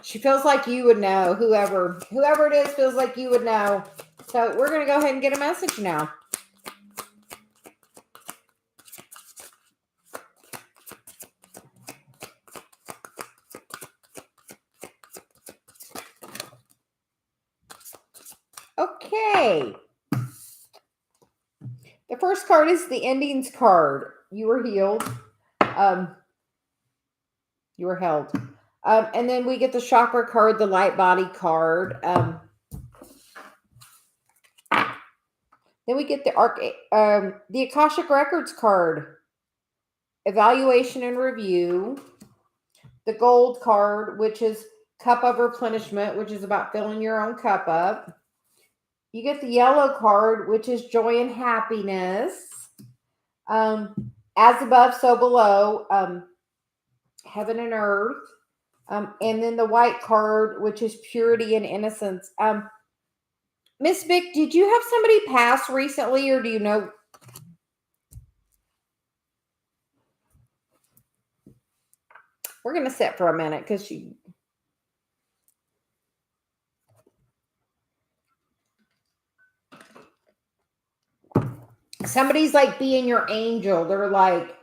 Speaker 1: She feels like you would know. Whoever it is feels like you would know. So we're going to go ahead and get a message now. Okay. The first card is the endings card. You were healed. You were held. And then we get the chakra card, the light body card. Then we get the Akashic Records card, evaluation and review. The gold card, which is cup of replenishment, which is about filling your own cup up. You get the yellow card, which is joy and happiness. As above, so below. Heaven and earth. And then the white card, which is purity and innocence. Miss Vic, did you have somebody pass recently, or do you know? We're going to sit for a minute because somebody's like being your angel. They're like,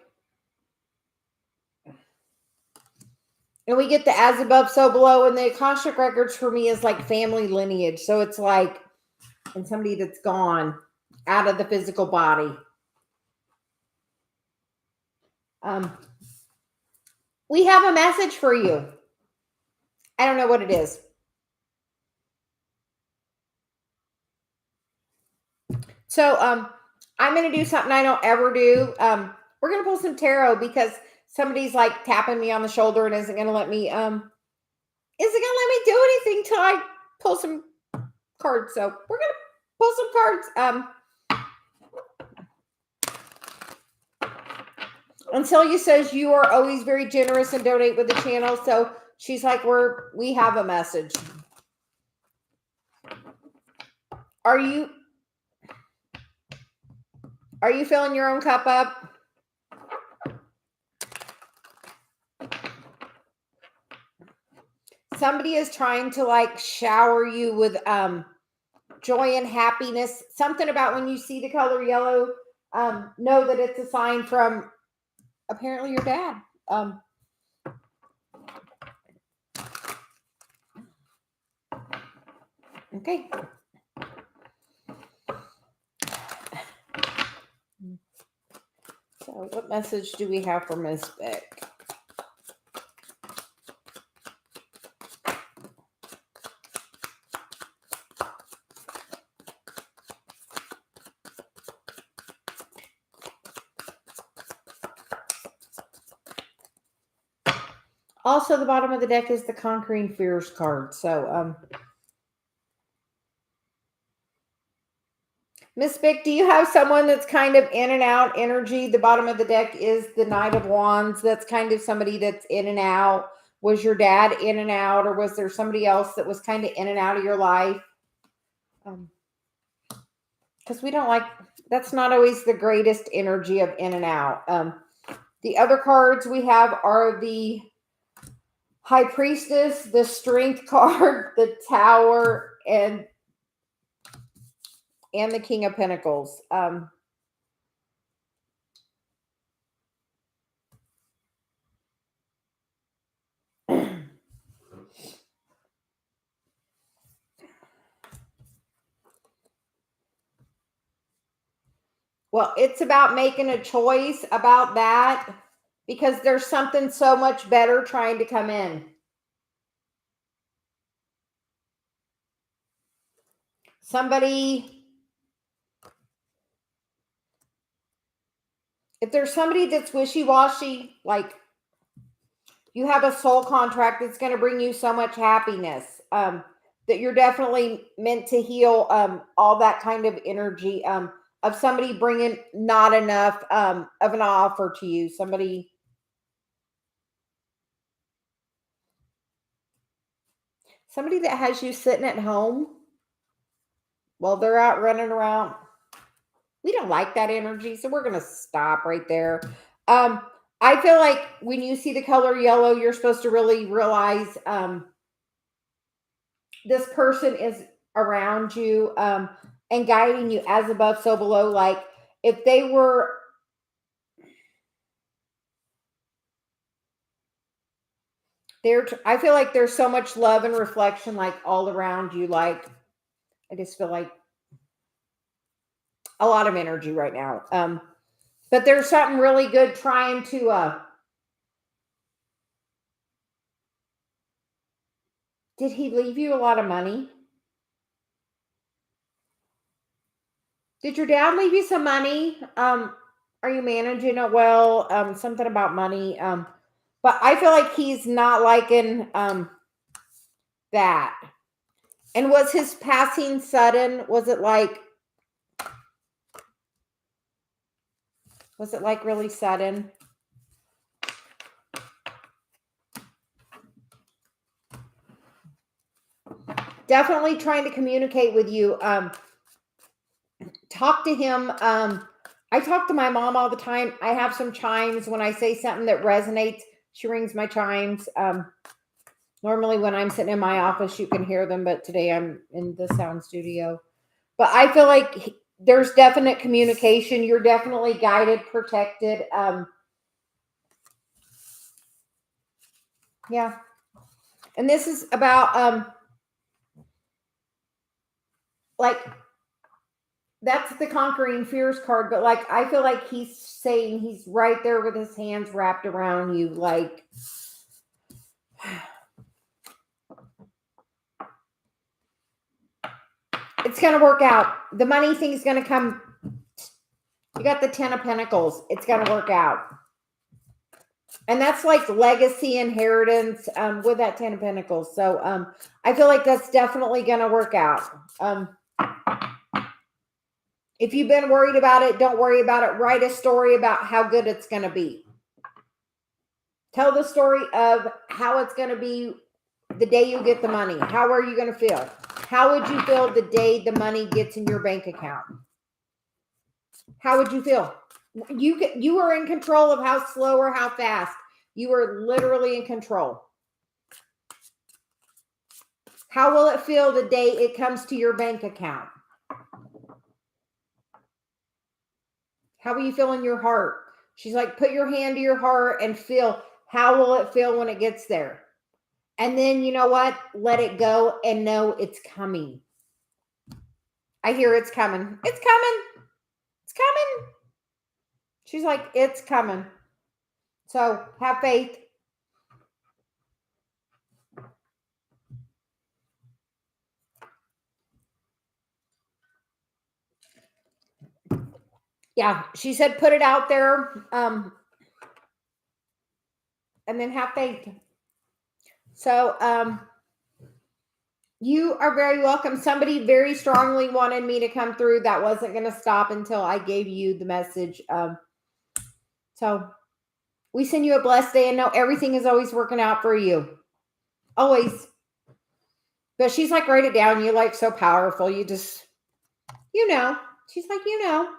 Speaker 1: and we get the as above, so below. And the Akashic Records for me is like family lineage. So it's like, and somebody that's gone out of the physical body. We have a message for you. I don't know what it is. So I'm going to do something I don't ever do. We're going to pull some tarot because somebody's like tapping me on the shoulder and isn't going to let me do anything till I pull some cards. So we're going to pull some cards. Celia says you are always very generous and donate with the channel. So she's like, we have a message. Are you filling your own cup up? Somebody is trying to like shower you with joy and happiness. Something about when you see the color yellow, know that it's a sign from apparently your dad. Okay. So what message do we have for Miss Vic? Also, the bottom of the deck is the Conquering Fears card. So, Miss Vic, do you have someone that's kind of in and out energy? The bottom of the deck is the Knight of Wands. That's kind of somebody that's in and out. Was your dad in and out, or was there somebody else that was kind of in and out of your life? Because we don't like, that's not always the greatest energy of in and out. The other cards we have are the High Priestess, the Strength card, the Tower, and the King of Pentacles. Well, it's about making a choice about that because there's something so much better trying to come in. Somebody, if there's somebody that's wishy-washy, like you have a soul contract that's going to bring you so much happiness, that you're definitely meant to heal all that kind of energy of somebody bringing not enough of an offer to you. Somebody that has you sitting at home while they're out running around. We don't like that energy, so we're going to stop right there. I feel like when you see the color yellow, you're supposed to really realize this person is around you and guiding you as above, so below. Like if they were, I feel like there's so much love and reflection like all around you. Like I just feel like a lot of energy right now. But there's something really good trying to did he leave you a lot of money? Did your dad leave you some money? Are you managing it well? Something about money. But I feel like he's not liking that. And was his passing sudden? Was it like really sudden? Definitely trying to communicate with you. Talk to him. I talk to my mom all the time. I have some chimes. When I say something that resonates, she rings my chimes. Normally when I'm sitting in my office, you can hear them, but today I'm in the sound studio. But I feel like there's definite communication. You're definitely guided, protected. Yeah. And this is about, like, that's the Conquering Fears card, but like I feel like he's saying he's right there with his hands wrapped around you, like it's gonna work out. The money thing is gonna come. You got the 10 of Pentacles. It's gonna work out. And that's like legacy inheritance with that 10 of Pentacles. So I feel like that's definitely going to work out. If you've been worried about it, don't worry about it. Write a story about how good it's going to be. Tell the story of how it's going to be the day you get the money. How are you going to feel? How would you feel the day the money gets in your bank account? How would you feel? You are in control of how slow or how fast. You are literally in control. How will it feel the day it comes to your bank account? How will you feel in your heart? She's like, put your hand to your heart and feel. How will it feel when it gets there? And then, you know what? Let it go and know it's coming. I hear it's coming. It's coming. It's coming. She's like, it's coming. So have faith. Yeah, she said put it out there and then have faith. So you are very welcome. Somebody very strongly wanted me to come through. That wasn't going to stop until I gave you the message. So we send you a blessed day and know everything is always working out for you. Always. But she's like, write it down. You're like so powerful. You just, you know. She's like, you know.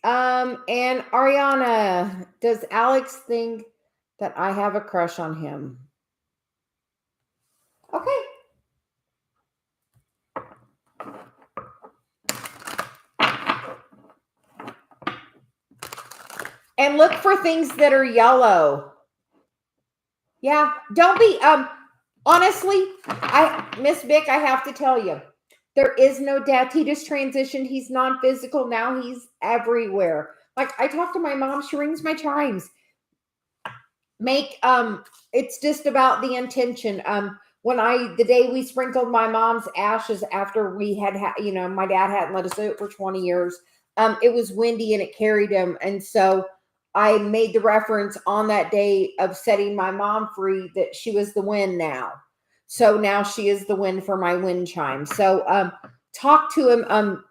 Speaker 1: And Ariana, does Alex think that I have a crush on him? Okay. And look for things that are yellow. Yeah, don't be honestly, Miss Vic, I have to tell you, there is no death. He just transitioned. He's non-physical now. He's everywhere. Like I talk to my mom, she rings my chimes. It's just about the intention. The day we sprinkled my mom's ashes after we had my dad hadn't let us do it for 20 years. It was windy and it carried him. And so I made the reference on that day of setting my mom free that she was the wind now. So now she is the wind for my wind chime. So talk to him.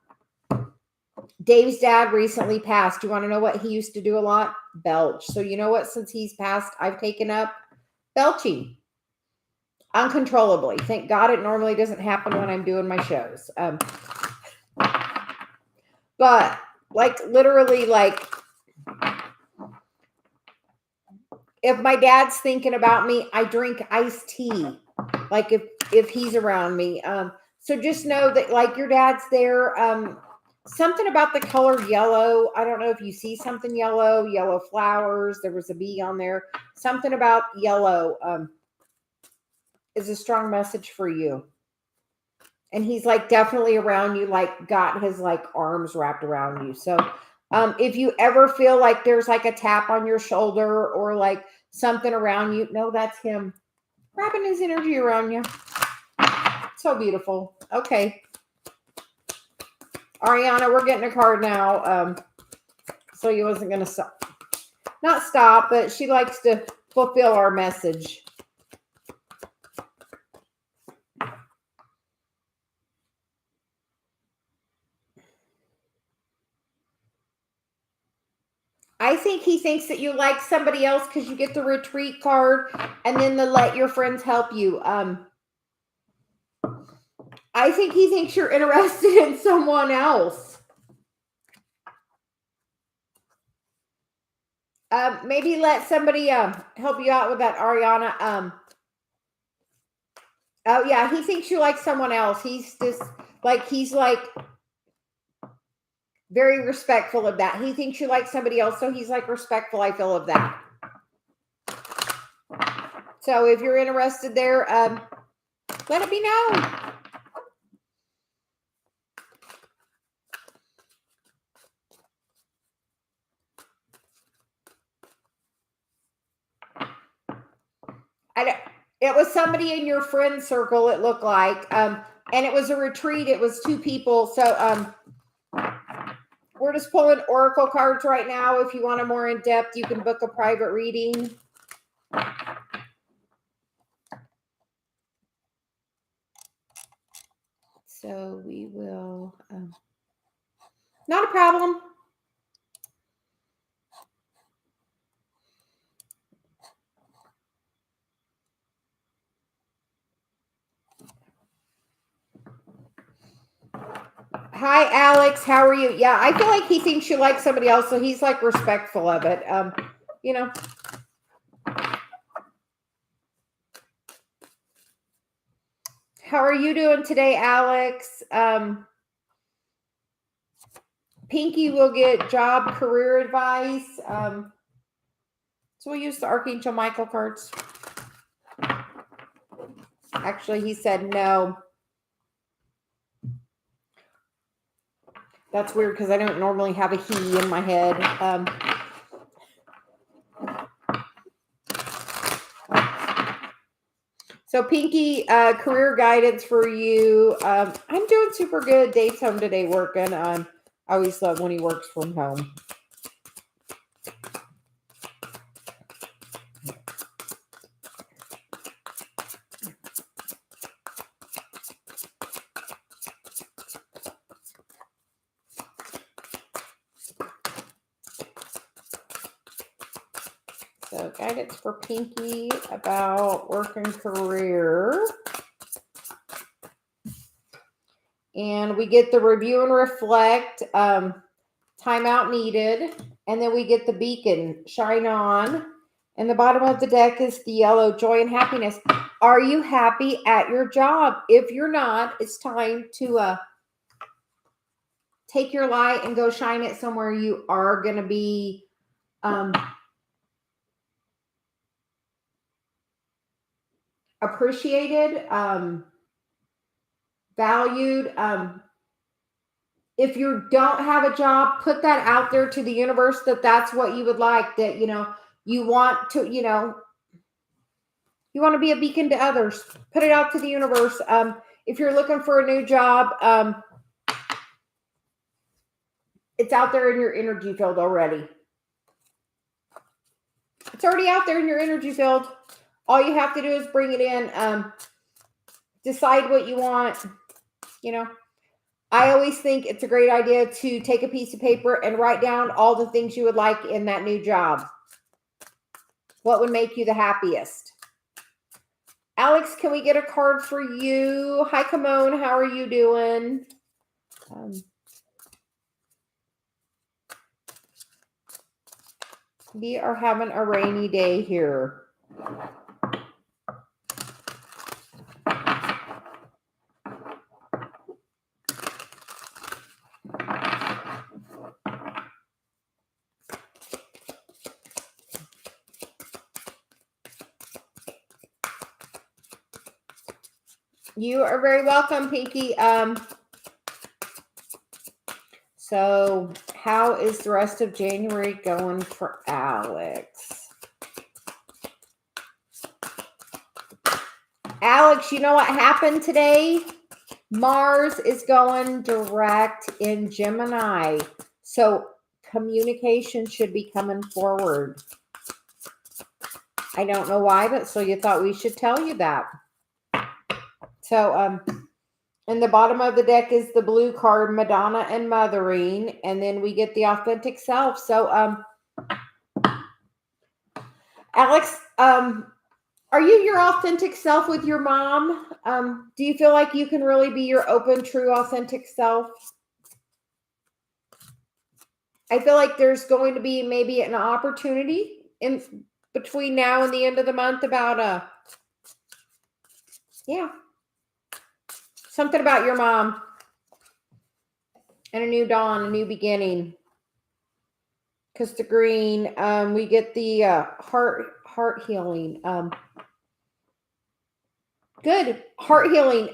Speaker 1: Dave's dad recently passed. You want to know what he used to do a lot? Belch. So you know what? Since he's passed, I've taken up belching uncontrollably. Thank God it normally doesn't happen when I'm doing my shows. But like literally, like if my dad's thinking about me, I drink iced tea. Like if he's around me. So just know that like your dad's there. Something about the color yellow. I don't know if you see something yellow flowers. There was a bee on there. Something about yellow is a strong message for you. And he's like definitely around you, like got his like arms wrapped around you. So if you ever feel like there's like a tap on your shoulder or like something around you, no, that's him wrapping his energy around you. So beautiful. Okay. Ariana, we're getting a card now. So you wasn't going to stop. Not stop, but she likes to fulfill our message. I think he thinks that you like somebody else because you get the retreat card and then the let your friends help you. I think he thinks you're interested in someone else. Maybe let somebody help you out with that, Ariana. Oh yeah, he thinks you like someone else. He's like very respectful of that. He thinks you like somebody else, so he's like respectful, I feel, of that. So if you're interested there, let it be known. It was somebody in your friend circle, it looked like. And it was a retreat. It was 2 people. So We're just pulling oracle cards right now. If you want a more in-depth, you can book a private reading. So we will, not a problem. Hi, Alex. How are you? Yeah, I feel like he thinks you like somebody else, so he's like respectful of it. You know. How are you doing today, Alex? Pinky will get job career advice. So we'll use the Archangel Michael cards. Actually, he said no. That's weird because I don't normally have a he in my head. So Pinky, career guidance for you. I'm doing super good. Dave's home today working. I always love when he works from home. So guidance for Pinky about work and career. And we get the review and reflect, timeout needed. And then we get the beacon, shine on. And the bottom of the deck is the yellow, joy and happiness. Are you happy at your job? If you're not, it's time to take your light and go shine it somewhere you are going to be appreciated, valued. If you don't have a job, put that out there to the universe that that's what you would like, that, you want to, you want to be a beacon to others. Put it out to the universe. If you're looking for a new job, it's out there in your energy field already. It's already out there in your energy field. All you have to do is bring it in. Decide what you want. I always think it's a great idea to take a piece of paper and write down all the things you would like in that new job. What would make you the happiest? Alex, can we get a card for you? Hi, Kimon. How are you doing? We are having a rainy day here. You are very welcome, Pinky. So how is the rest of January going for Alex? Alex, you know what happened today? Mars is going direct in Gemini. So communication should be coming forward. I don't know why, but so you thought we should tell you that. So, in the bottom of the deck is the blue card, Madonna and Mothering, and then we get the authentic self. So, Alex, are you your authentic self with your mom? Do you feel like you can really be your open, true, authentic self? I feel like there's going to be maybe an opportunity in between now and the end of the month about something about your mom and a new dawn, a new beginning. Because the green, we get the heart healing. Good heart healing.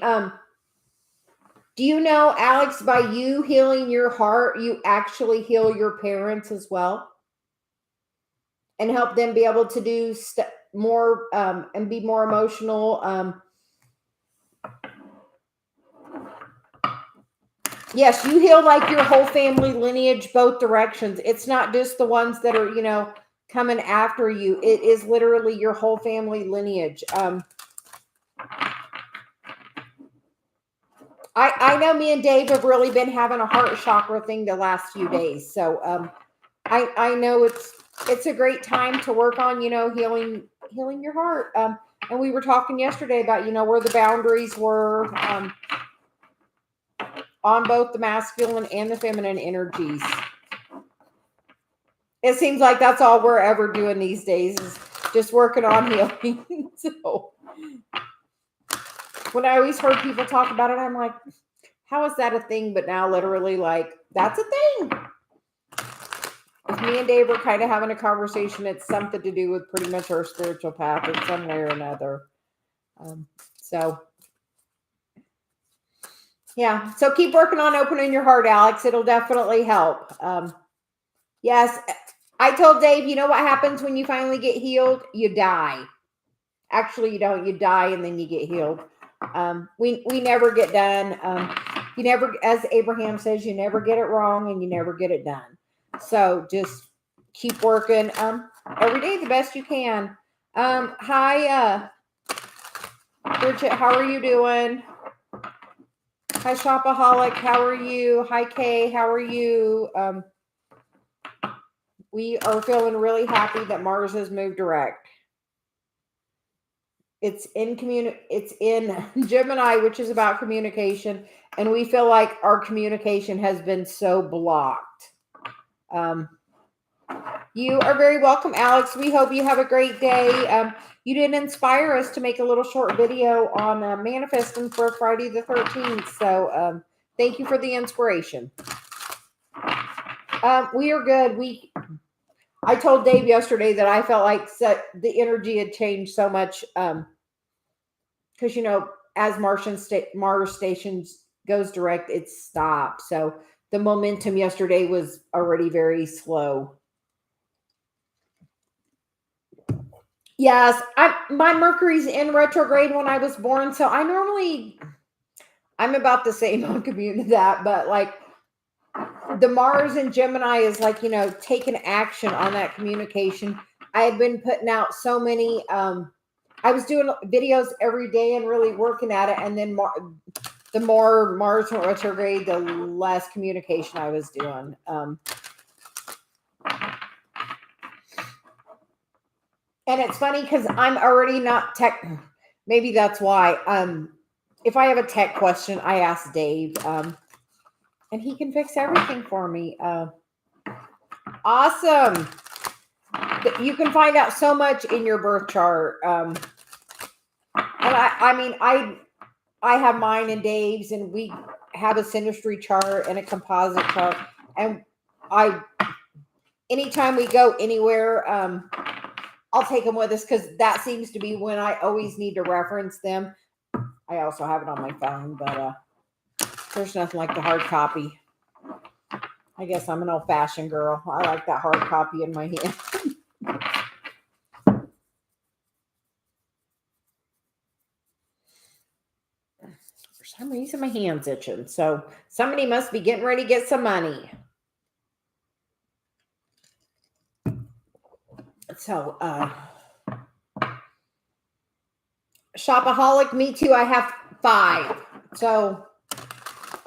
Speaker 1: Do you know, Alex, by you healing your heart, you actually heal your parents as well, and help them be able to do more and be more emotional. Yes, you heal like your whole family lineage, both directions. It's not just the ones that are, coming after you. It is literally your whole family lineage. I know me and Dave have really been having a heart chakra thing the last few days. So I know it's a great time to work on, healing your heart. And we were talking yesterday about, where the boundaries were on both the masculine and the feminine energies. It seems like that's all we're ever doing these days is just working on healing. So when I always heard people talk about it, I'm like, how is that a thing? But now literally like, that's a thing. If me and Dave were kind of having a conversation, it's something to do with pretty much our spiritual path in some way or another. So yeah, so keep working on opening your heart, Alex. It'll definitely help. Yes, I told Dave, you know what happens when you finally get healed? You die. Actually, you don't. You die and then you get healed. We never get done. You never, as Abraham says, you never get it wrong and you never get it done. So just keep working every day the best you can. Hi, Bridget, how are you doing? Hi, Shopaholic, how are you? Hi, Kay, how are you? We are feeling really happy that Mars has moved direct. It's in Gemini, which is about communication, and we feel like our communication has been so blocked. You are very welcome, Alex. We hope you have a great day. You did inspire us to make a little short video on manifesting for Friday the 13th. So thank you for the inspiration. We are good. I told Dave yesterday that I felt like the energy had changed so much because, as Mars stations goes direct, it stops. So the momentum yesterday was already very slow. Yes, my Mercury's in retrograde when I was born, so I'm about the same on commune to that, but like the Mars in Gemini is like, taking action on that communication. I had been putting out so many, I was doing videos every day and really working at it, and then the more Mars went retrograde, the less communication I was doing. And it's funny because I'm already not tech. Maybe that's why. If I have a tech question, I ask Dave, and he can fix everything for me. Awesome. You can find out so much in your birth chart. And I have mine and Dave's, and we have a synastry chart and a composite chart. And anytime we go anywhere, I'll take them with us because that seems to be when I always need to reference them. I also have it on my phone, but there's nothing like the hard copy. I guess I'm an old-fashioned girl. I like that hard copy in my hand. For some reason, my hand's itching. So somebody must be getting ready to get some money. So, Shopaholic, me too. I have 5. So,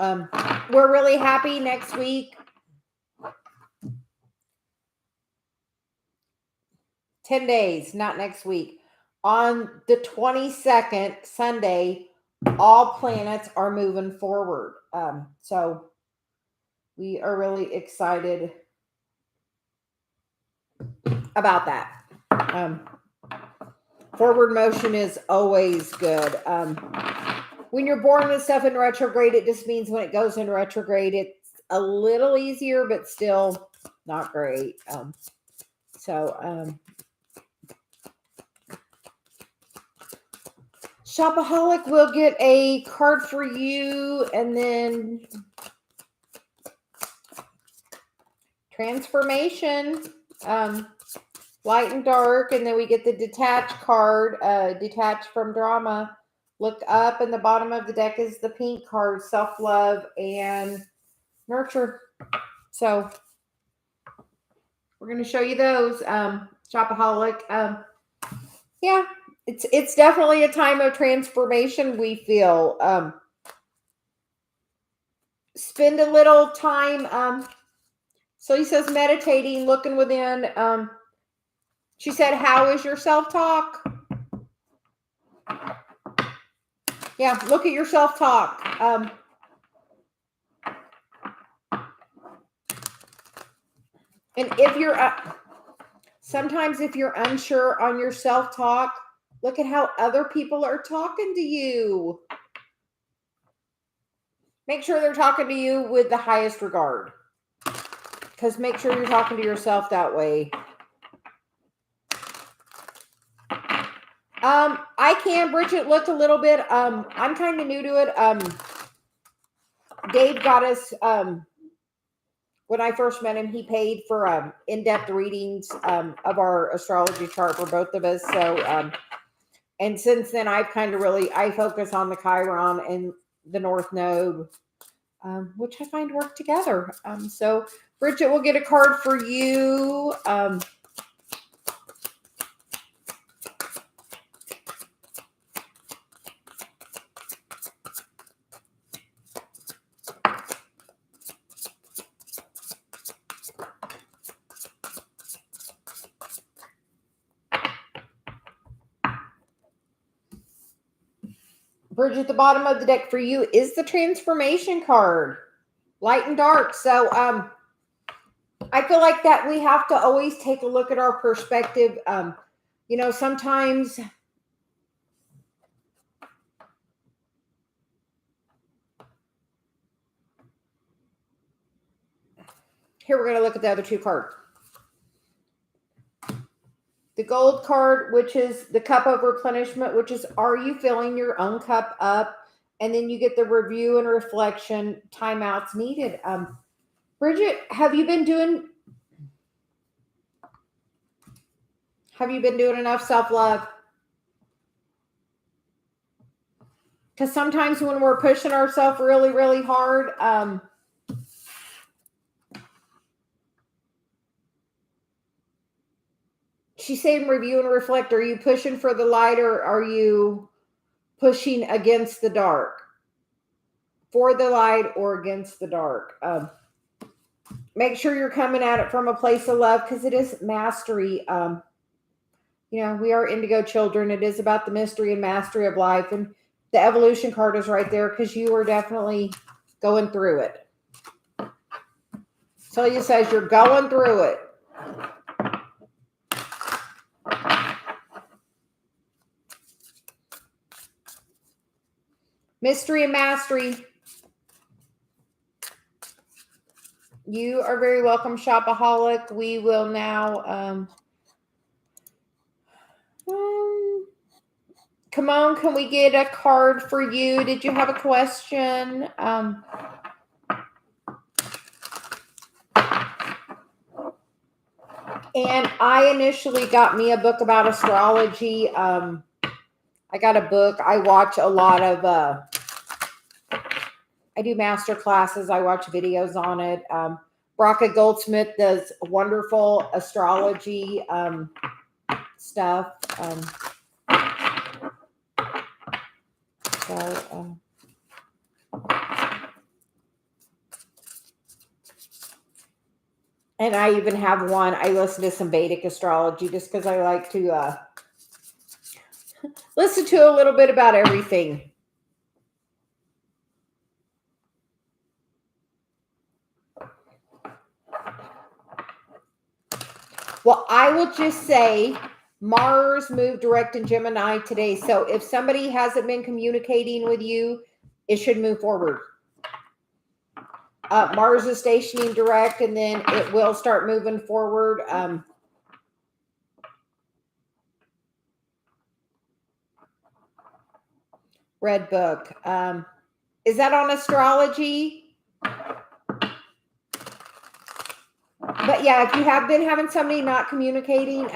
Speaker 1: we're really happy next week. 10 days, not next week. On the 22nd, Sunday, all planets are moving forward. So we are really excited about that. Forward motion is always good. When you're born with stuff in retrograde, it just means when it goes in retrograde, it's a little easier, but still not great. Shopaholic will get a card for you, and then transformation, light and dark, and then we get the detached card, detached from drama. Look up, and the bottom of the deck is the pink card, self-love and nurture. So we're going to show you those. Shopaholic. Yeah, it's definitely a time of transformation. We feel. Spend a little time. So he says meditating, looking within. She said, "How is your self-talk?" Yeah, look at your self-talk. And if you're sometimes if you're unsure on your self-talk, look at how other people are talking to you. Make sure they're talking to you with the highest regard. Because make sure you're talking to yourself that way. Bridget, look a little bit. I'm kind of new to it. Dave got us, when I first met him, he paid for in-depth readings of our astrology chart for both of us. So, and since then, I've kind of I focus on the Chiron and the North Node, which I find work together. So, Bridget will get a card for you. Bridget, the bottom of the deck for you is the transformation card, light and dark. So I feel like that we have to always take a look at our perspective. Sometimes here we're going to look at the other two cards. The gold card, which is the cup of replenishment, which is, are you filling your own cup up? And then you get the review and reflection, timeouts needed. Bridget, have you been doing enough self-love? Because sometimes when we're pushing ourselves really, really hard, she's saying review and reflect. Are you pushing for the light or are you pushing against the dark? For the light or against the dark? Make sure you're coming at it from a place of love because it is mastery. We are indigo children. It is about the mystery and mastery of life. And the evolution card is right there because you are definitely going through it. So it says you're going through it. Mystery and mastery. You are very welcome, Shopaholic. We will now come on, can we get a card for you? Did you have a question? And I initially got me a book about astrology. I got a book. I watch a lot of I do master classes. I watch videos on it. Braca Goldsmith does wonderful astrology stuff. And I even have one. I listen to some Vedic astrology just because I like to listen to a little bit about everything. Well, I will just say Mars moved direct in Gemini today. So if somebody hasn't been communicating with you, it should move forward. Mars is stationing direct, and then it will start moving forward. Red book. Is that on astrology? But yeah, if you have been having somebody not communicating,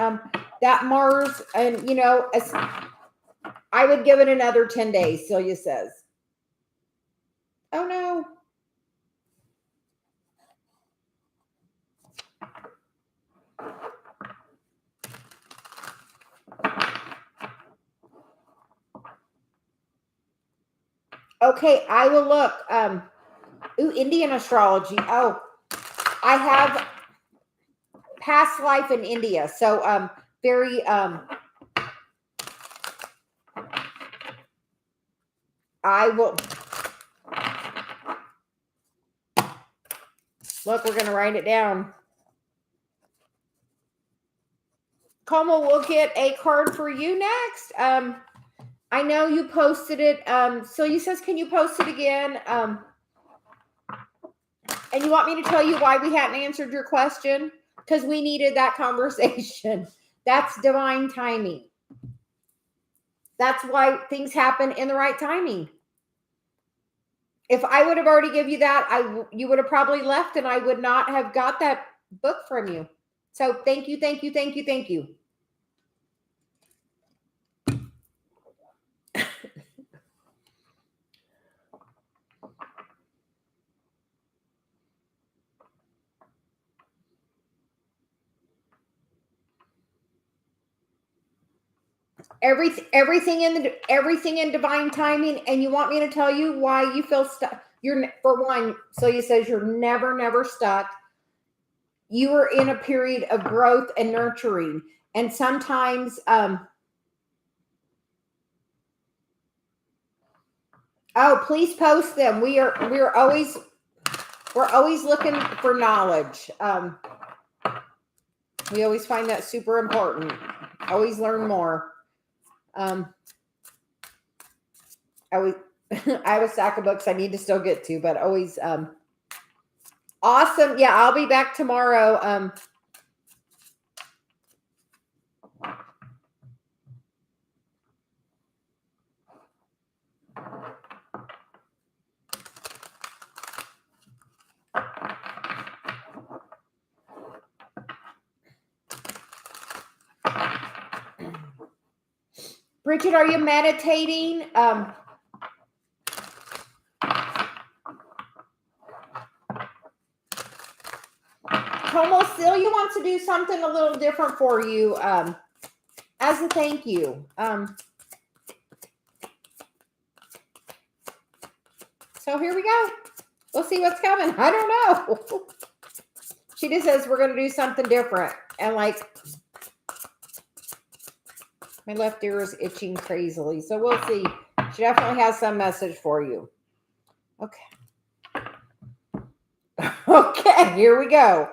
Speaker 1: that Mars, and I would give it another 10 days, Celia says. Oh no. Okay, I will look. Ooh, Indian astrology. Oh, I have past life in India. So very I will look, we're gonna write it down. Como, we'll get a card for you next. I know you posted it. Celia says, can you post it again? And you want me to tell you why we hadn't answered your question? Because we needed that conversation. That's divine timing. That's why things happen in the right timing. If I would have already given you that, you would have probably left and I would not have got that book from you. So thank you, thank you, thank you, thank you. Everything in divine timing, and you want me to tell you why you feel stuck? For one, Celia says you're never stuck. You are in a period of growth and nurturing, and sometimes oh, please post them. We're always looking for knowledge. We always find that super important. Always learn more. I have a stack of books I need to still get to, but always awesome. Yeah, I'll be back tomorrow. Bridget, are you meditating? Como Celia wants to do something a little different for you as a thank you. So here we go. We'll see what's coming. I don't know. She just says we're going to do something different. And like, my left ear is itching crazily. So we'll see. She definitely has some message for you. Okay. Okay, here we go.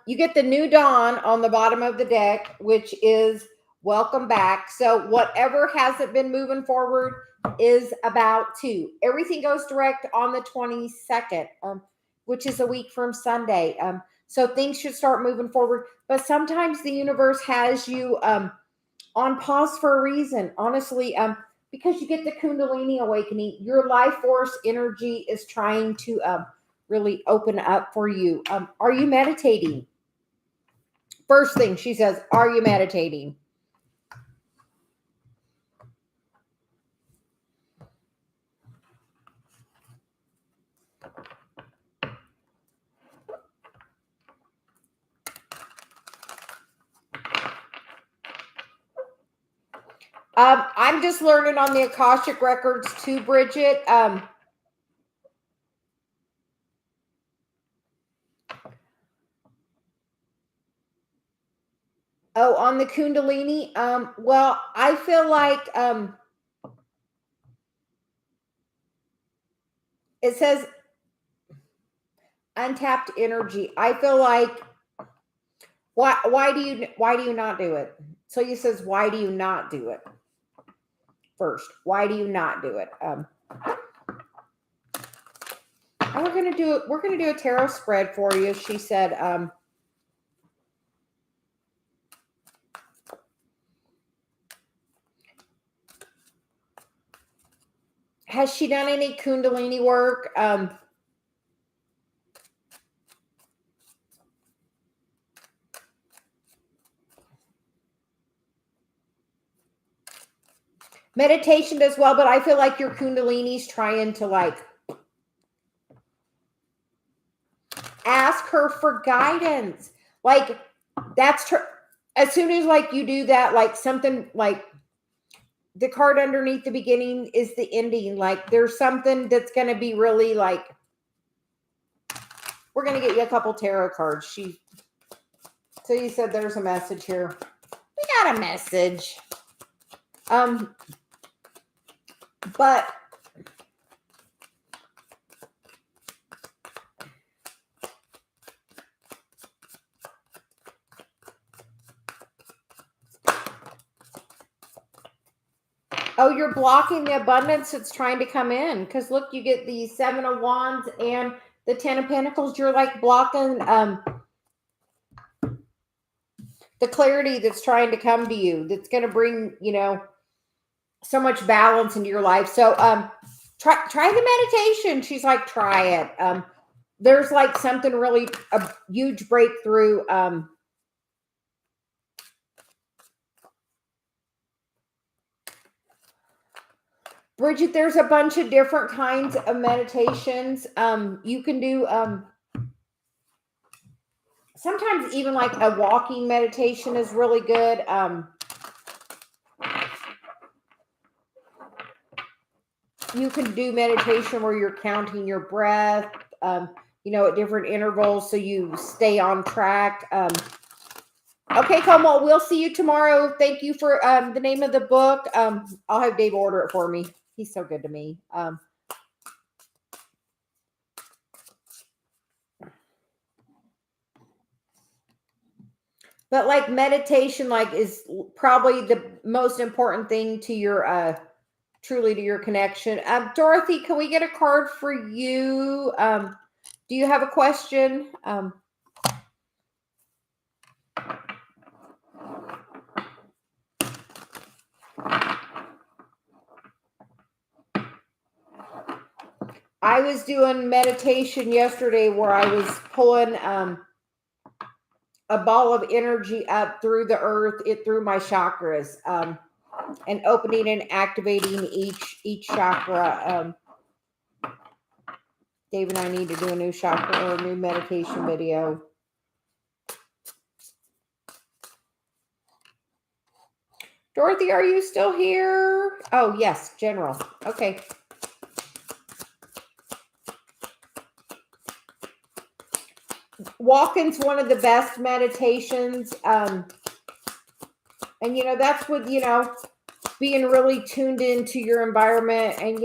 Speaker 1: You get the new dawn on the bottom of the deck, which is welcome back. So whatever hasn't been moving forward is about to. Everything goes direct on the 22nd, which is a week from Sunday. So things should start moving forward. But sometimes the universe has you on pause for a reason. Honestly, because you get the Kundalini awakening, your life force energy is trying to really open up for you. Are you meditating? First thing she says, are you meditating? I'm just learning on the Akashic records too, Bridget. Oh, on the Kundalini. Well, I feel like it says untapped energy. I feel like why do you not do it? So he says, why do you not do it? First, why do you not do it? And we're gonna do a tarot spread for you. She said, has she done any Kundalini work? Meditation does well, but I feel like your Kundalini's trying to like ask her for guidance. Like that's as soon as like you do that, like something like the card underneath the beginning is the ending. Like there's something that's going to be really like, we're going to get you a couple tarot cards. So you said there's a message here. We got a message. But oh, you're blocking the abundance that's trying to come in. Because look, you get the 7 of Wands and the 10 of Pentacles. You're like blocking the clarity that's trying to come to you. That's going to bring, so much balance into your life. So try the meditation. She's like, try it. There's like something really, a huge breakthrough. Bridget, there's a bunch of different kinds of meditations. You can do sometimes even like a walking meditation is really good. You can do meditation where you're counting your breath, at different intervals so you stay on track. Okay, Como, we'll see you tomorrow. Thank you for the name of the book. I'll have Dave order it for me. He's so good to me. But like meditation, like is probably the most important thing to your truly to your connection. Dorothy, can we get a card for you? Do you have a question? I was doing meditation yesterday where I was pulling a ball of energy up through the earth, through my chakras, and opening and activating each chakra. Dave and I need to do a new chakra or a new meditation video. Dorothy, are you still here? Oh, yes, General. Okay. Walking's one of the best meditations. And, that's what, being really tuned into your environment and,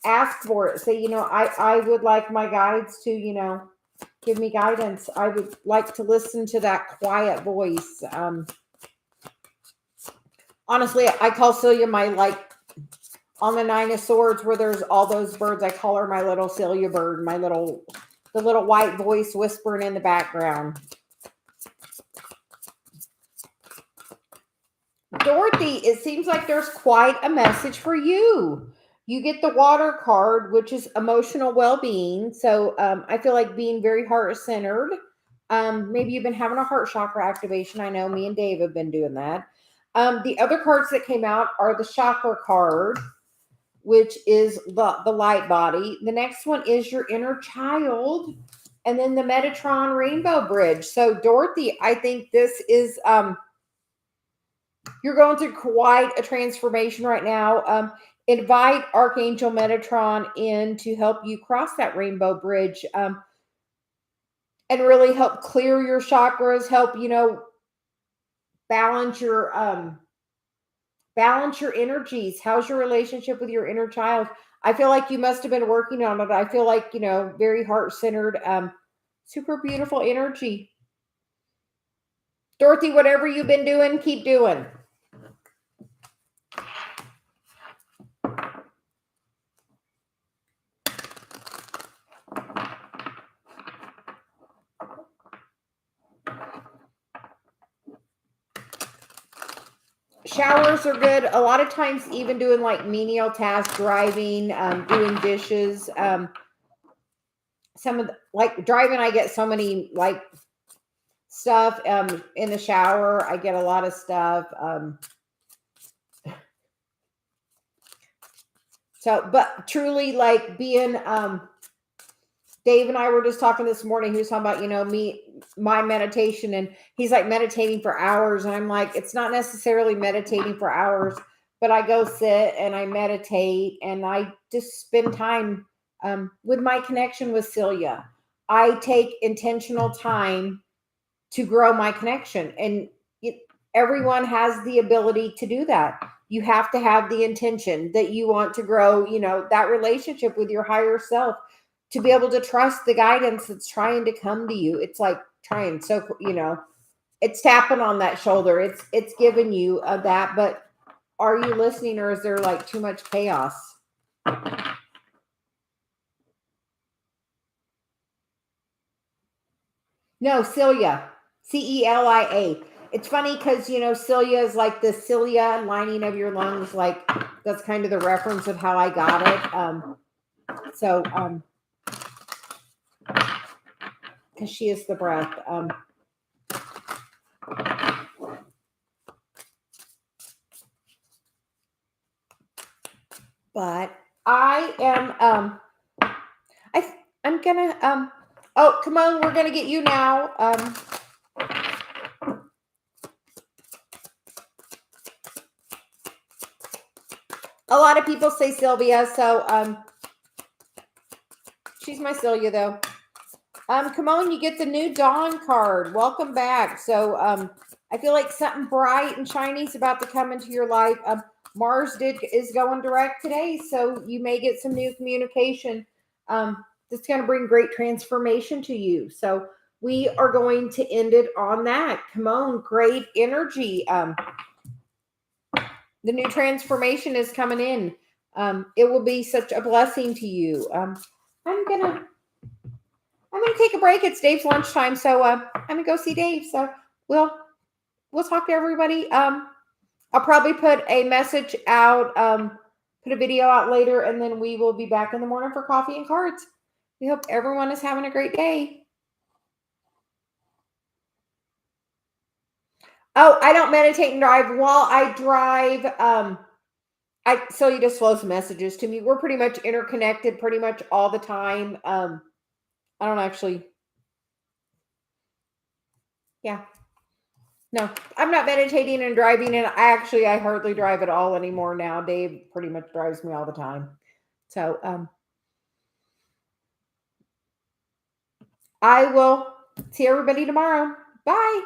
Speaker 1: ask for it. Say, I would like my guides to, give me guidance. I would like to listen to that quiet voice. Honestly, I call Celia on the 9 of Swords where there's all those birds. I call her my little Celia bird, the little white voice whispering in the background. Dorothy, it seems like there's quite a message for you. You get the water card, which is emotional well-being. So I feel like being very heart-centered. Maybe you've been having a heart chakra activation. I know me and Dave have been doing that. The other cards that came out are the chakra card, which is the light body. The next one is your inner child. And then the Metatron Rainbow Bridge. So Dorothy, I think this is... you're going through quite a transformation right now. Invite Archangel Metatron in to help you cross that rainbow bridge and really help clear your chakras, help, balance your energies. How's your relationship with your inner child? I feel like you must have been working on it. I feel like, very heart-centered, super beautiful energy. Dorothy, whatever you've been doing, keep doing. Showers are good. A lot of times, even doing like menial tasks, driving, doing dishes. Some of like driving, I get so many like stuff. In the shower, I get a lot of stuff. So, but truly, like being Dave and I were just talking this morning. He was talking about, my meditation, and he's like meditating for hours. And I'm like, it's not necessarily meditating for hours, but I go sit and I meditate and I just spend time with my connection with Celia. I take intentional time to grow my connection. And everyone has the ability to do that. You have to have the intention that you want to grow, that relationship with your higher self, to be able to trust the guidance that's trying to come to you. It's like trying. So, it's tapping on that shoulder. It's giving you that, but are you listening, or is there like too much chaos? No, Celia. Celia. It's funny because, cilia is like the cilia lining of your lungs. Like, that's kind of the reference of how I got it. Because she is the breath. But I am, I'm gonna, oh, come on, we're gonna get you now. A lot of people say Sylvia, so she's my Celia though. Come on, you get the new Dawn card. Welcome back. So I feel like something bright and shiny is about to come into your life. Mars is going direct today, so you may get some new communication that's going to bring great transformation to you. So we are going to end it on that. Come on, great energy. The new transformation is coming in. It will be such a blessing to you. I'm gonna take a break. It's Dave's lunchtime, so I'm gonna go see Dave. So we'll talk to everybody. I'll probably put a message out, put a video out later, and then we will be back in the morning for coffee and cards. We hope everyone is having a great day. Oh, I don't meditate and drive. While I drive, Celia just flows messages to me. We're pretty much interconnected pretty much all the time. I don't actually. Yeah. No, I'm not meditating and driving, and I hardly drive at all anymore now. Dave pretty much drives me all the time. So I will see everybody tomorrow. Bye.